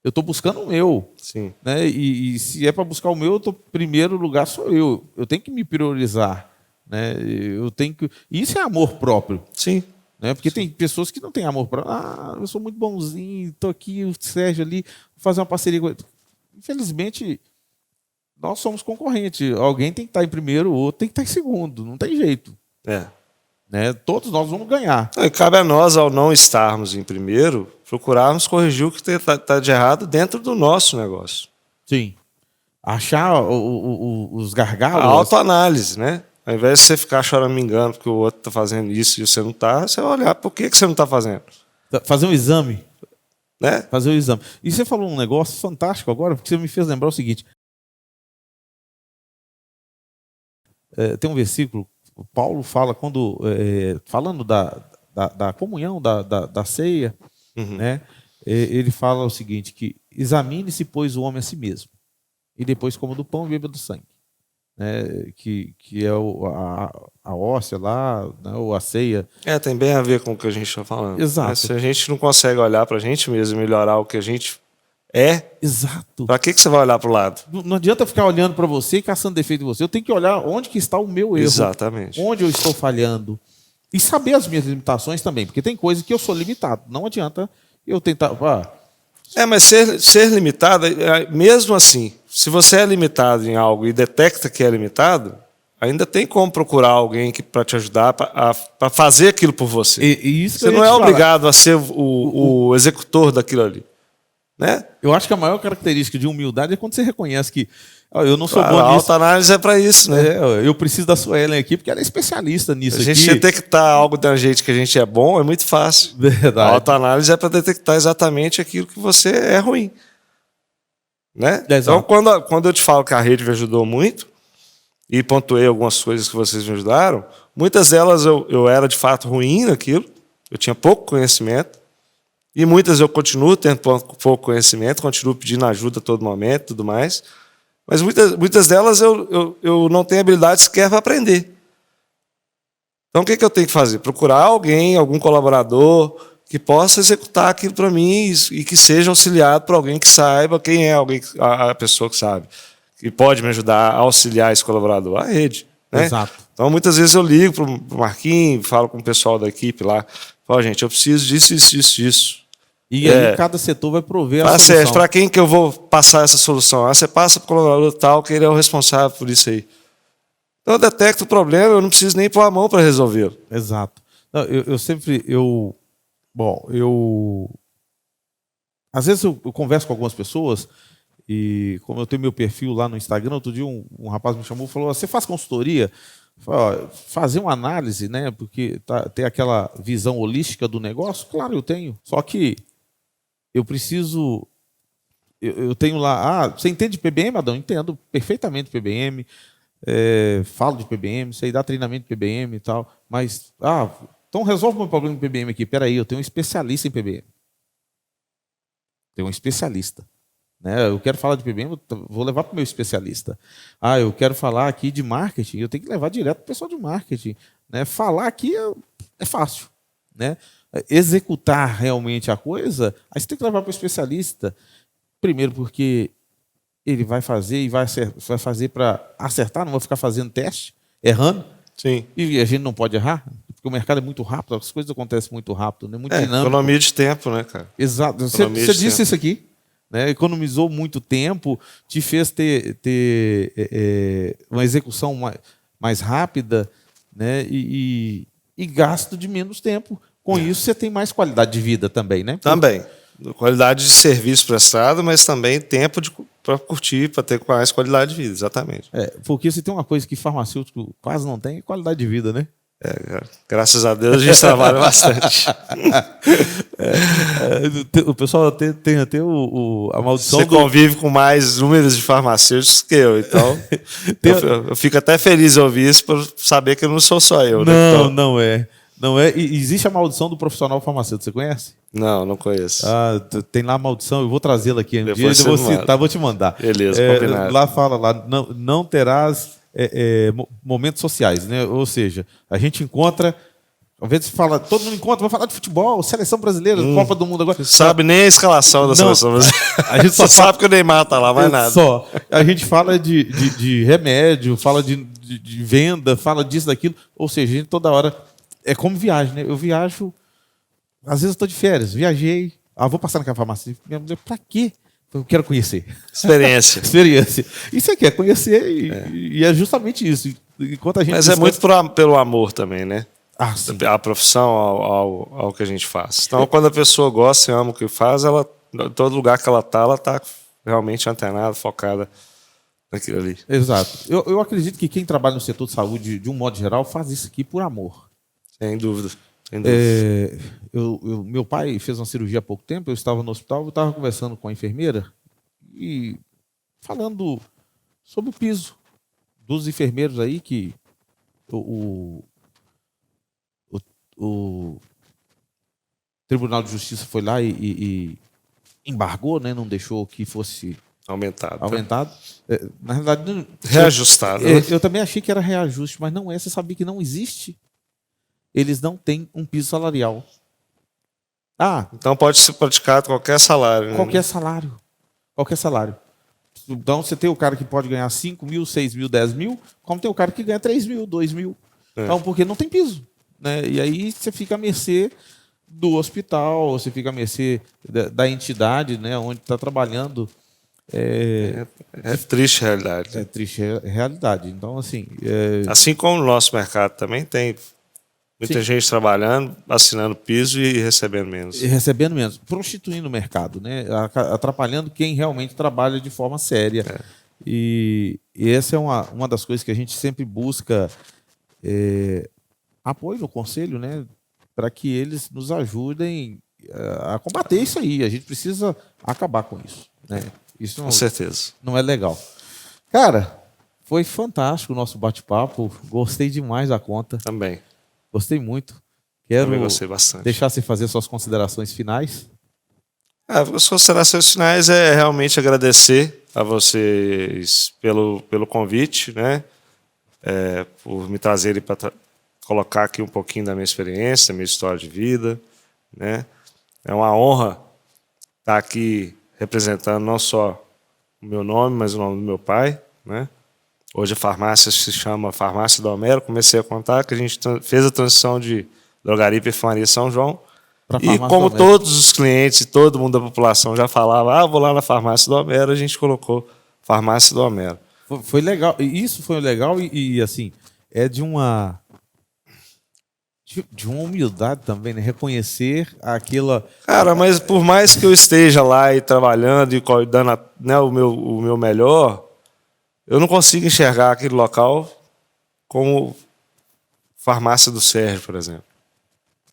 Eu estou buscando o meu. Sim. Né? E se é para buscar o meu, primeiro lugar sou eu. Eu tenho que me priorizar. Né? Eu tenho que... Isso é amor próprio. Sim. Né? Porque tem pessoas que não têm amor próprio. Eu sou muito bonzinho, estou aqui, o Sérgio ali, vou fazer uma parceria com ele. Infelizmente, nós somos concorrentes. Alguém tem que estar em primeiro, o outro tem que estar em segundo. Não tem jeito. Né? Todos nós vamos ganhar. E cabe a nós, ao não estarmos em primeiro, procurarmos corrigir o que está de errado dentro do nosso negócio. Sim. Achar os gargalos. A autoanálise, né? Ao invés de você ficar choramingando porque o outro está fazendo isso e você não está, você vai olhar por que você não está fazendo. Fazer um exame. Né? Fazer o exame. E você falou um negócio fantástico agora, porque você me fez lembrar o seguinte. Tem um versículo, Paulo fala, falando da comunhão, da ceia, né? Ele fala o seguinte, que examine-se, pois, o homem a si mesmo, e depois coma do pão e beba do sangue. né, que é a hóstia lá, né, ou a ceia. Tem bem a ver com o que a gente está falando. Exato. Se a gente não consegue olhar para a gente mesmo e melhorar o que a gente Exato. para que você vai olhar para o lado? Não adianta ficar olhando para você e caçando defeito em você. Eu tenho que olhar onde que está o meu erro. Exatamente. Onde eu estou falhando. E saber as minhas limitações também, porque tem coisas que eu sou limitado. Não adianta eu tentar... Mas ser limitado, mesmo assim, se você é limitado em algo e detecta que é limitado, ainda tem como procurar alguém para te ajudar para fazer aquilo por você. E isso você não é obrigado a ser o executor daquilo ali. Né? Eu acho que a maior característica de humildade é quando você reconhece que eu não sou bom nisso. A autoanálise é para isso, né? Eu preciso da Suelen aqui porque ela é especialista nisso. A gente detectar algo da gente que a gente é bom é muito fácil. Verdade. A autoanálise é para detectar exatamente aquilo que você é ruim. Né? Então, quando eu te falo que a rede me ajudou muito e pontuei algumas coisas que vocês me ajudaram, muitas delas eu era de fato ruim naquilo, eu tinha pouco conhecimento. E muitas eu continuo tendo pouco conhecimento, continuo pedindo ajuda a todo momento e tudo mais. Mas muitas delas eu não tenho habilidade sequer para aprender. Então o que eu tenho que fazer? Procurar alguém, algum colaborador que possa executar aquilo para mim e que seja auxiliado por alguém que saiba quem é a pessoa que sabe. Que pode me ajudar a auxiliar esse colaborador, a rede. Né? Exato. Então muitas vezes eu ligo para o Marquinhos, falo com o pessoal da equipe lá. Gente, eu preciso disso, isso, isso, isso. E aí cada setor vai prover a solução. Para quem que eu vou passar essa solução? Você passa para o colaborador tal, que ele é o responsável por isso aí. Então eu detecto o problema, eu não preciso nem pôr a mão para resolvê-lo. Exato. Não, às vezes eu converso com algumas pessoas e como eu tenho meu perfil lá no Instagram, outro dia um rapaz me chamou e falou, você faz consultoria? Fazer uma análise, né? Porque tem aquela visão holística do negócio? Claro, eu tenho. Só que eu preciso... Eu tenho lá... você entende de PBM, Adão? Entendo perfeitamente PBM. Falo de PBM, sei dar treinamento de PBM e tal. Mas, então resolve o meu problema de PBM aqui. Peraí, eu tenho um especialista em PBM. Tenho um especialista. Né? Eu quero falar de PBM, vou levar para o meu especialista. Eu quero falar aqui de marketing, eu tenho que levar direto para o pessoal de marketing. Né? Falar aqui é fácil. Né? Executar realmente a coisa, aí você tem que levar para o especialista. Primeiro porque ele vai fazer e vai fazer para acertar, não vai ficar fazendo teste, errando. Sim. E a gente não pode errar, porque o mercado é muito rápido, as coisas acontecem muito rápido, né? Muito dinâmico. Economia de tempo, né, cara? Exato. Você disse isso aqui. Né, economizou muito tempo, te fez ter uma execução mais rápida, né, e gasto de menos tempo. Com isso, você tem mais qualidade de vida também, né? Também. Qualidade de serviço prestado, mas também tempo para curtir, para ter mais qualidade de vida, exatamente. Porque se tem uma coisa que farmacêutico quase não tem, é qualidade de vida, né? Graças a Deus a gente trabalha bastante. O pessoal tem até a maldição. Você convive com mais números de farmacêuticos que eu, então eu fico até feliz em ouvir isso por saber que não sou só eu. Não é. E existe a maldição do profissional farmacêutico, você conhece? Não conheço. Tem lá a maldição, eu vou trazê-la aqui um dia, vou te mandar. Beleza, combinado. Lá fala, não terás momentos sociais, né? Ou seja, a gente encontra, às vezes todo mundo encontra, vai falar de futebol, seleção brasileira, Copa do Mundo agora. Sabe nem a escalação da seleção brasileira. A gente só sabe que o Neymar tá lá, mais nada. A gente fala de remédio, fala de venda, fala disso, daquilo. Ou seja, a gente toda hora... É como viagem, né? Eu viajo, às vezes eu estou de férias, viajei, vou passar naquela farmácia. Minha mulher, pra quê? Eu quero conhecer. Experiência. E você quer conhecer e é justamente isso. Enquanto a gente Mas é muito pelo amor também, né? Sim. A profissão ao que a gente faz. Então, quando a pessoa gosta e ama o que faz, ela, em todo lugar que ela está realmente antenada, focada naquilo ali. Exato. Eu acredito que quem trabalha no setor de saúde, de um modo geral, faz isso aqui por amor. Sem dúvida. Meu pai fez uma cirurgia há pouco tempo, eu estava no hospital, eu estava conversando com a enfermeira e falando sobre o piso dos enfermeiros aí que o Tribunal de Justiça foi lá e embargou, né, não deixou que fosse Aumentado. Aumentado. Na realidade, reajustado. Né? Eu também achei que era reajuste, mas não é. Você sabia que não existe? Eles não têm um piso salarial. Então pode ser praticado qualquer salário. Né? Qualquer salário. Qualquer salário. Então você tem o cara que pode ganhar 5 mil, 6 mil, 10 mil, como tem o cara que ganha 3 mil, 2 mil. Então, porque não tem piso. Né? E aí você fica à mercê do hospital, você fica à mercê da entidade, né, onde está trabalhando. É triste a realidade. É triste a realidade. Então, assim... Assim como no nosso mercado também tem muita gente trabalhando, assinando piso e recebendo menos. E recebendo menos. Prostituindo o mercado, né? Atrapalhando quem realmente trabalha de forma séria. E essa é uma das coisas que a gente sempre busca apoio no conselho, né? Para que eles nos ajudem a combater isso aí. A gente precisa acabar com isso. Né? Isso com certeza. Não é legal. Cara, foi fantástico o nosso bate-papo. Gostei demais da conta. Também. Gostei muito. Quero também gostei bastante. deixar você fazer suas considerações finais. As considerações finais é realmente agradecer a vocês pelo convite, né? Por me trazerem para colocar aqui um pouquinho da minha experiência, da minha história de vida, né? É uma honra estar aqui representando não só o meu nome, mas o nome do meu pai, né? Hoje a farmácia se chama Farmácia do Homero. Comecei a contar que a gente fez a transição de Drogaria e Perfumaria São João. E como todos os clientes e todo mundo da população já falava, vou lá na Farmácia do Homero, a gente colocou Farmácia do Homero. Foi legal. Isso foi legal e assim, é de uma humildade também, né? Reconhecer aquela... Cara, mas por mais que eu esteja lá e trabalhando e dando o meu melhor, eu não consigo enxergar aquele local como farmácia do Sérgio, por exemplo.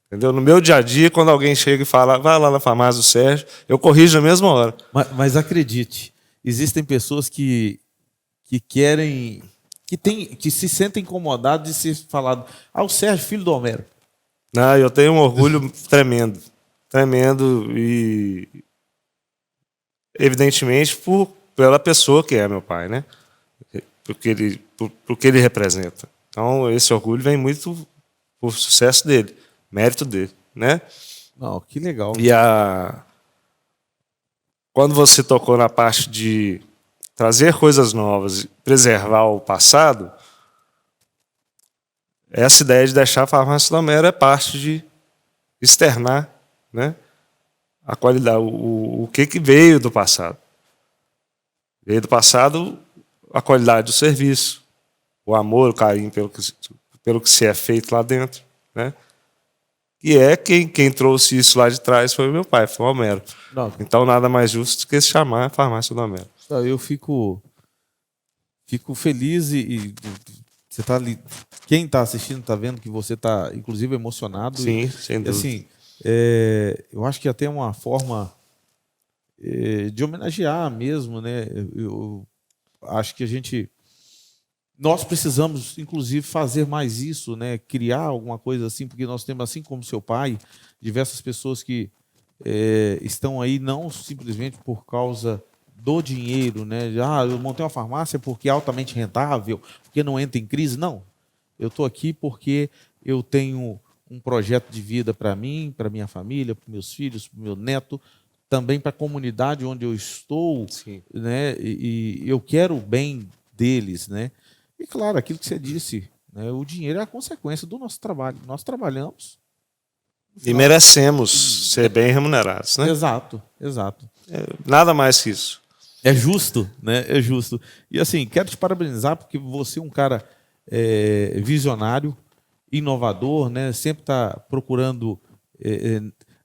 Entendeu? No meu dia a dia, quando alguém chega e fala, vai lá na farmácia do Sérgio, eu corrijo na mesma hora. Mas acredite, existem pessoas que querem... que se sentem incomodados de ser falado, o Sérgio, filho do Homero. Não, eu tenho um orgulho tremendo. Tremendo e... evidentemente, pela pessoa que é meu pai, né? Porque ele representa. Então, esse orgulho vem muito por sucesso dele, mérito dele, né? Não, que legal. E quando você tocou na parte de trazer coisas novas e preservar o passado, essa ideia de deixar a Farmácia do Homero é parte de externar, né, a qualidade, o que veio do passado. Veio do passado a qualidade do serviço, o amor, o carinho pelo que se é feito lá dentro, né? E quem trouxe isso lá de trás foi o meu pai, foi o Homero. Não. Então nada mais justo do que se chamar a Farmácia do Homero. Eu fico feliz e você tá ali, quem está assistindo está vendo que você está inclusive emocionado. Sim, sem dúvida. Assim, eu acho que até uma forma de homenagear mesmo, né? Eu acho que nós precisamos, inclusive, fazer mais isso, né? Criar alguma coisa assim, porque nós temos, assim como seu pai, diversas pessoas que estão aí não simplesmente por causa do dinheiro, né? Eu montei uma farmácia porque é altamente rentável, porque não entra em crise. Não, eu estou aqui porque eu tenho um projeto de vida para mim, para minha família, para meus filhos, para o meu neto, também para a comunidade onde eu estou, né? E eu quero o bem deles, né? E claro, aquilo que você disse, né? O dinheiro é a consequência do nosso trabalho. Nós trabalhamos e merecemos ser bem remunerados, né? Exato. Nada mais que isso. É justo, né? É justo. E assim, quero te parabenizar porque você é um cara visionário, inovador, né? Sempre está procurando.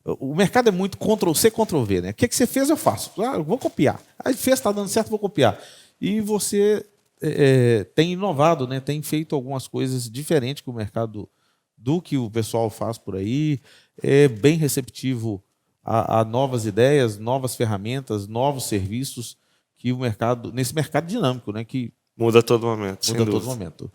O mercado é muito Ctrl-C, Ctrl-V, né? O que você fez, eu faço. Eu vou copiar. Aí fez, está dando certo, vou copiar. E você tem inovado, né? Tem feito algumas coisas diferentes que o mercado do que o pessoal faz por aí. É bem receptivo a novas ideias, novas ferramentas, novos serviços que nesse mercado dinâmico, né? Que muda a todo momento. Muda a todo momento.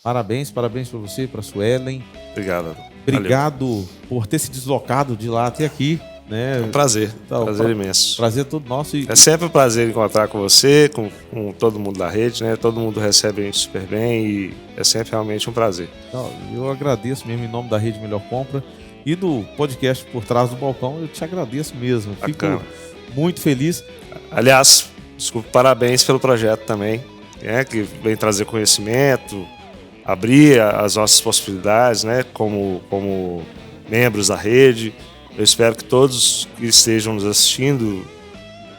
Parabéns para você, para a Suelen. Obrigado. Obrigado por ter se deslocado de lá até aqui. né? É um prazer, Então, prazer imenso. Prazer todo nosso. É sempre um prazer encontrar com você, com todo mundo da rede, né? Todo mundo recebe a gente super bem e é sempre realmente um prazer. Então, eu agradeço mesmo em nome da Rede Melhor Compra e do podcast Por Trás do Balcão. Eu te agradeço mesmo. Bacana. Fico muito feliz. Aliás, desculpa, parabéns pelo projeto também, né? Que vem trazer conhecimento, abrir as nossas possibilidades, né? Como membros da rede. Eu espero que todos que estejam nos assistindo,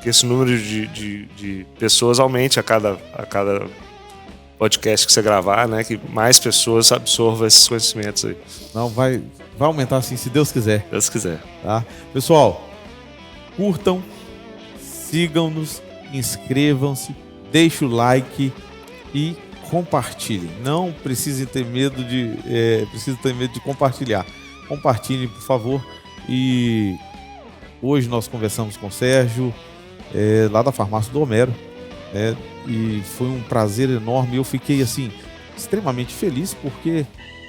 que esse número de pessoas aumente a cada podcast que você gravar, né? Que mais pessoas absorvam esses conhecimentos aí. Não, vai aumentar sim, se Deus quiser. Se Deus quiser. Tá? Pessoal, curtam, sigam-nos, inscrevam-se, deixem o like e compartilhem. Não precisem ter medo de compartilhar. Compartilhem, por favor. E hoje nós conversamos com o Sérgio, lá da farmácia do Homero, e foi um prazer enorme. Eu fiquei assim extremamente feliz porque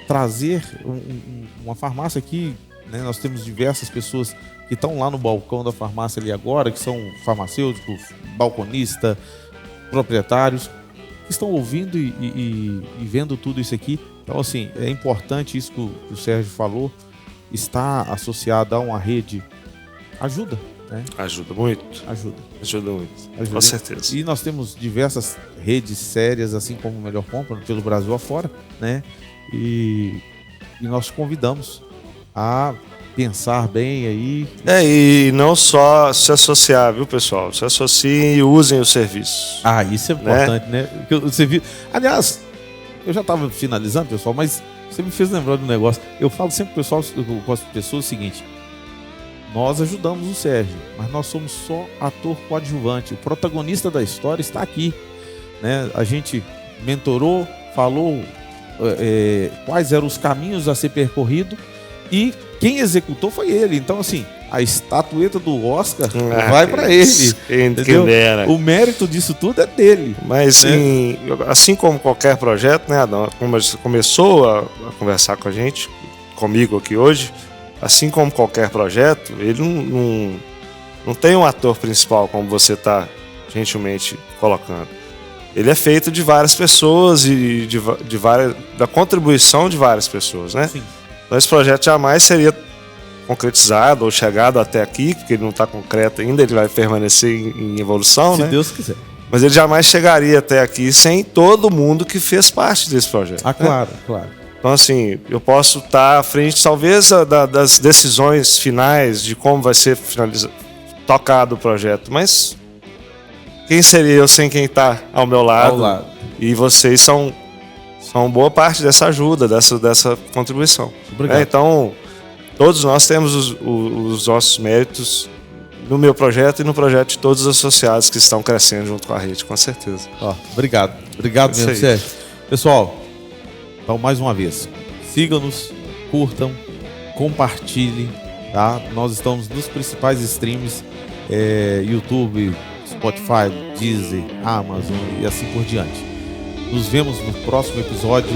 trazer uma farmácia aqui, né, nós temos diversas pessoas que estão lá no balcão da farmácia ali agora, que são farmacêuticos, balconistas, proprietários, que estão ouvindo e vendo tudo isso aqui. Então assim, é importante isso que o Sérgio falou. Está associado a uma rede, ajuda, né? Ajuda muito. Ajuda muito, com certeza. E nós temos diversas redes sérias, assim como o Melhor Compra, pelo Brasil afora, né? E nós convidamos a pensar bem aí. E não só se associar, viu, pessoal? Se associem e usem o serviço. Ah, isso é importante, né? Aliás, eu já estava finalizando, pessoal, mas você me fez lembrar de um negócio. Eu falo sempre com as pessoas o seguinte: nós ajudamos o Sérgio, mas nós somos só ator coadjuvante. O protagonista da história está aqui, né? A gente mentorou, falou quais eram os caminhos a ser percorrido e quem executou foi ele. Então, assim, a estatueta do Oscar vai para ele. Entendeu? O mérito disso tudo é dele. Mas, né? Assim como qualquer projeto, né, Adão? Como você começou a conversar com a gente, comigo aqui hoje, assim como qualquer projeto, ele não tem um ator principal, como você está gentilmente colocando. Ele é feito de várias pessoas e da contribuição de várias pessoas, né? Sim. Então, esse projeto jamais seria concretizado ou chegado até aqui, porque ele não está concreto ainda, ele vai permanecer em evolução, né? Se Deus quiser. Mas ele jamais chegaria até aqui sem todo mundo que fez parte desse projeto. Ah, claro, claro. Então, assim, eu posso estar à frente, talvez, das decisões finais de como vai ser tocado o projeto, mas quem seria eu sem quem está ao meu lado? Ao lado. E vocês são boa parte dessa ajuda, dessa contribuição. Obrigado. Então, todos nós temos os nossos méritos no meu projeto e no projeto de todos os associados que estão crescendo junto com a rede, com certeza. Obrigado mesmo, Sérgio. Pessoal, então mais uma vez, sigam-nos, curtam, compartilhem, tá? Nós estamos nos principais streams, YouTube, Spotify, Deezer, Amazon e assim por diante. Nos vemos no próximo episódio,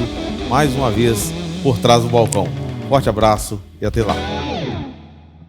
mais uma vez, Por Trás do Balcão. Forte abraço e até lá.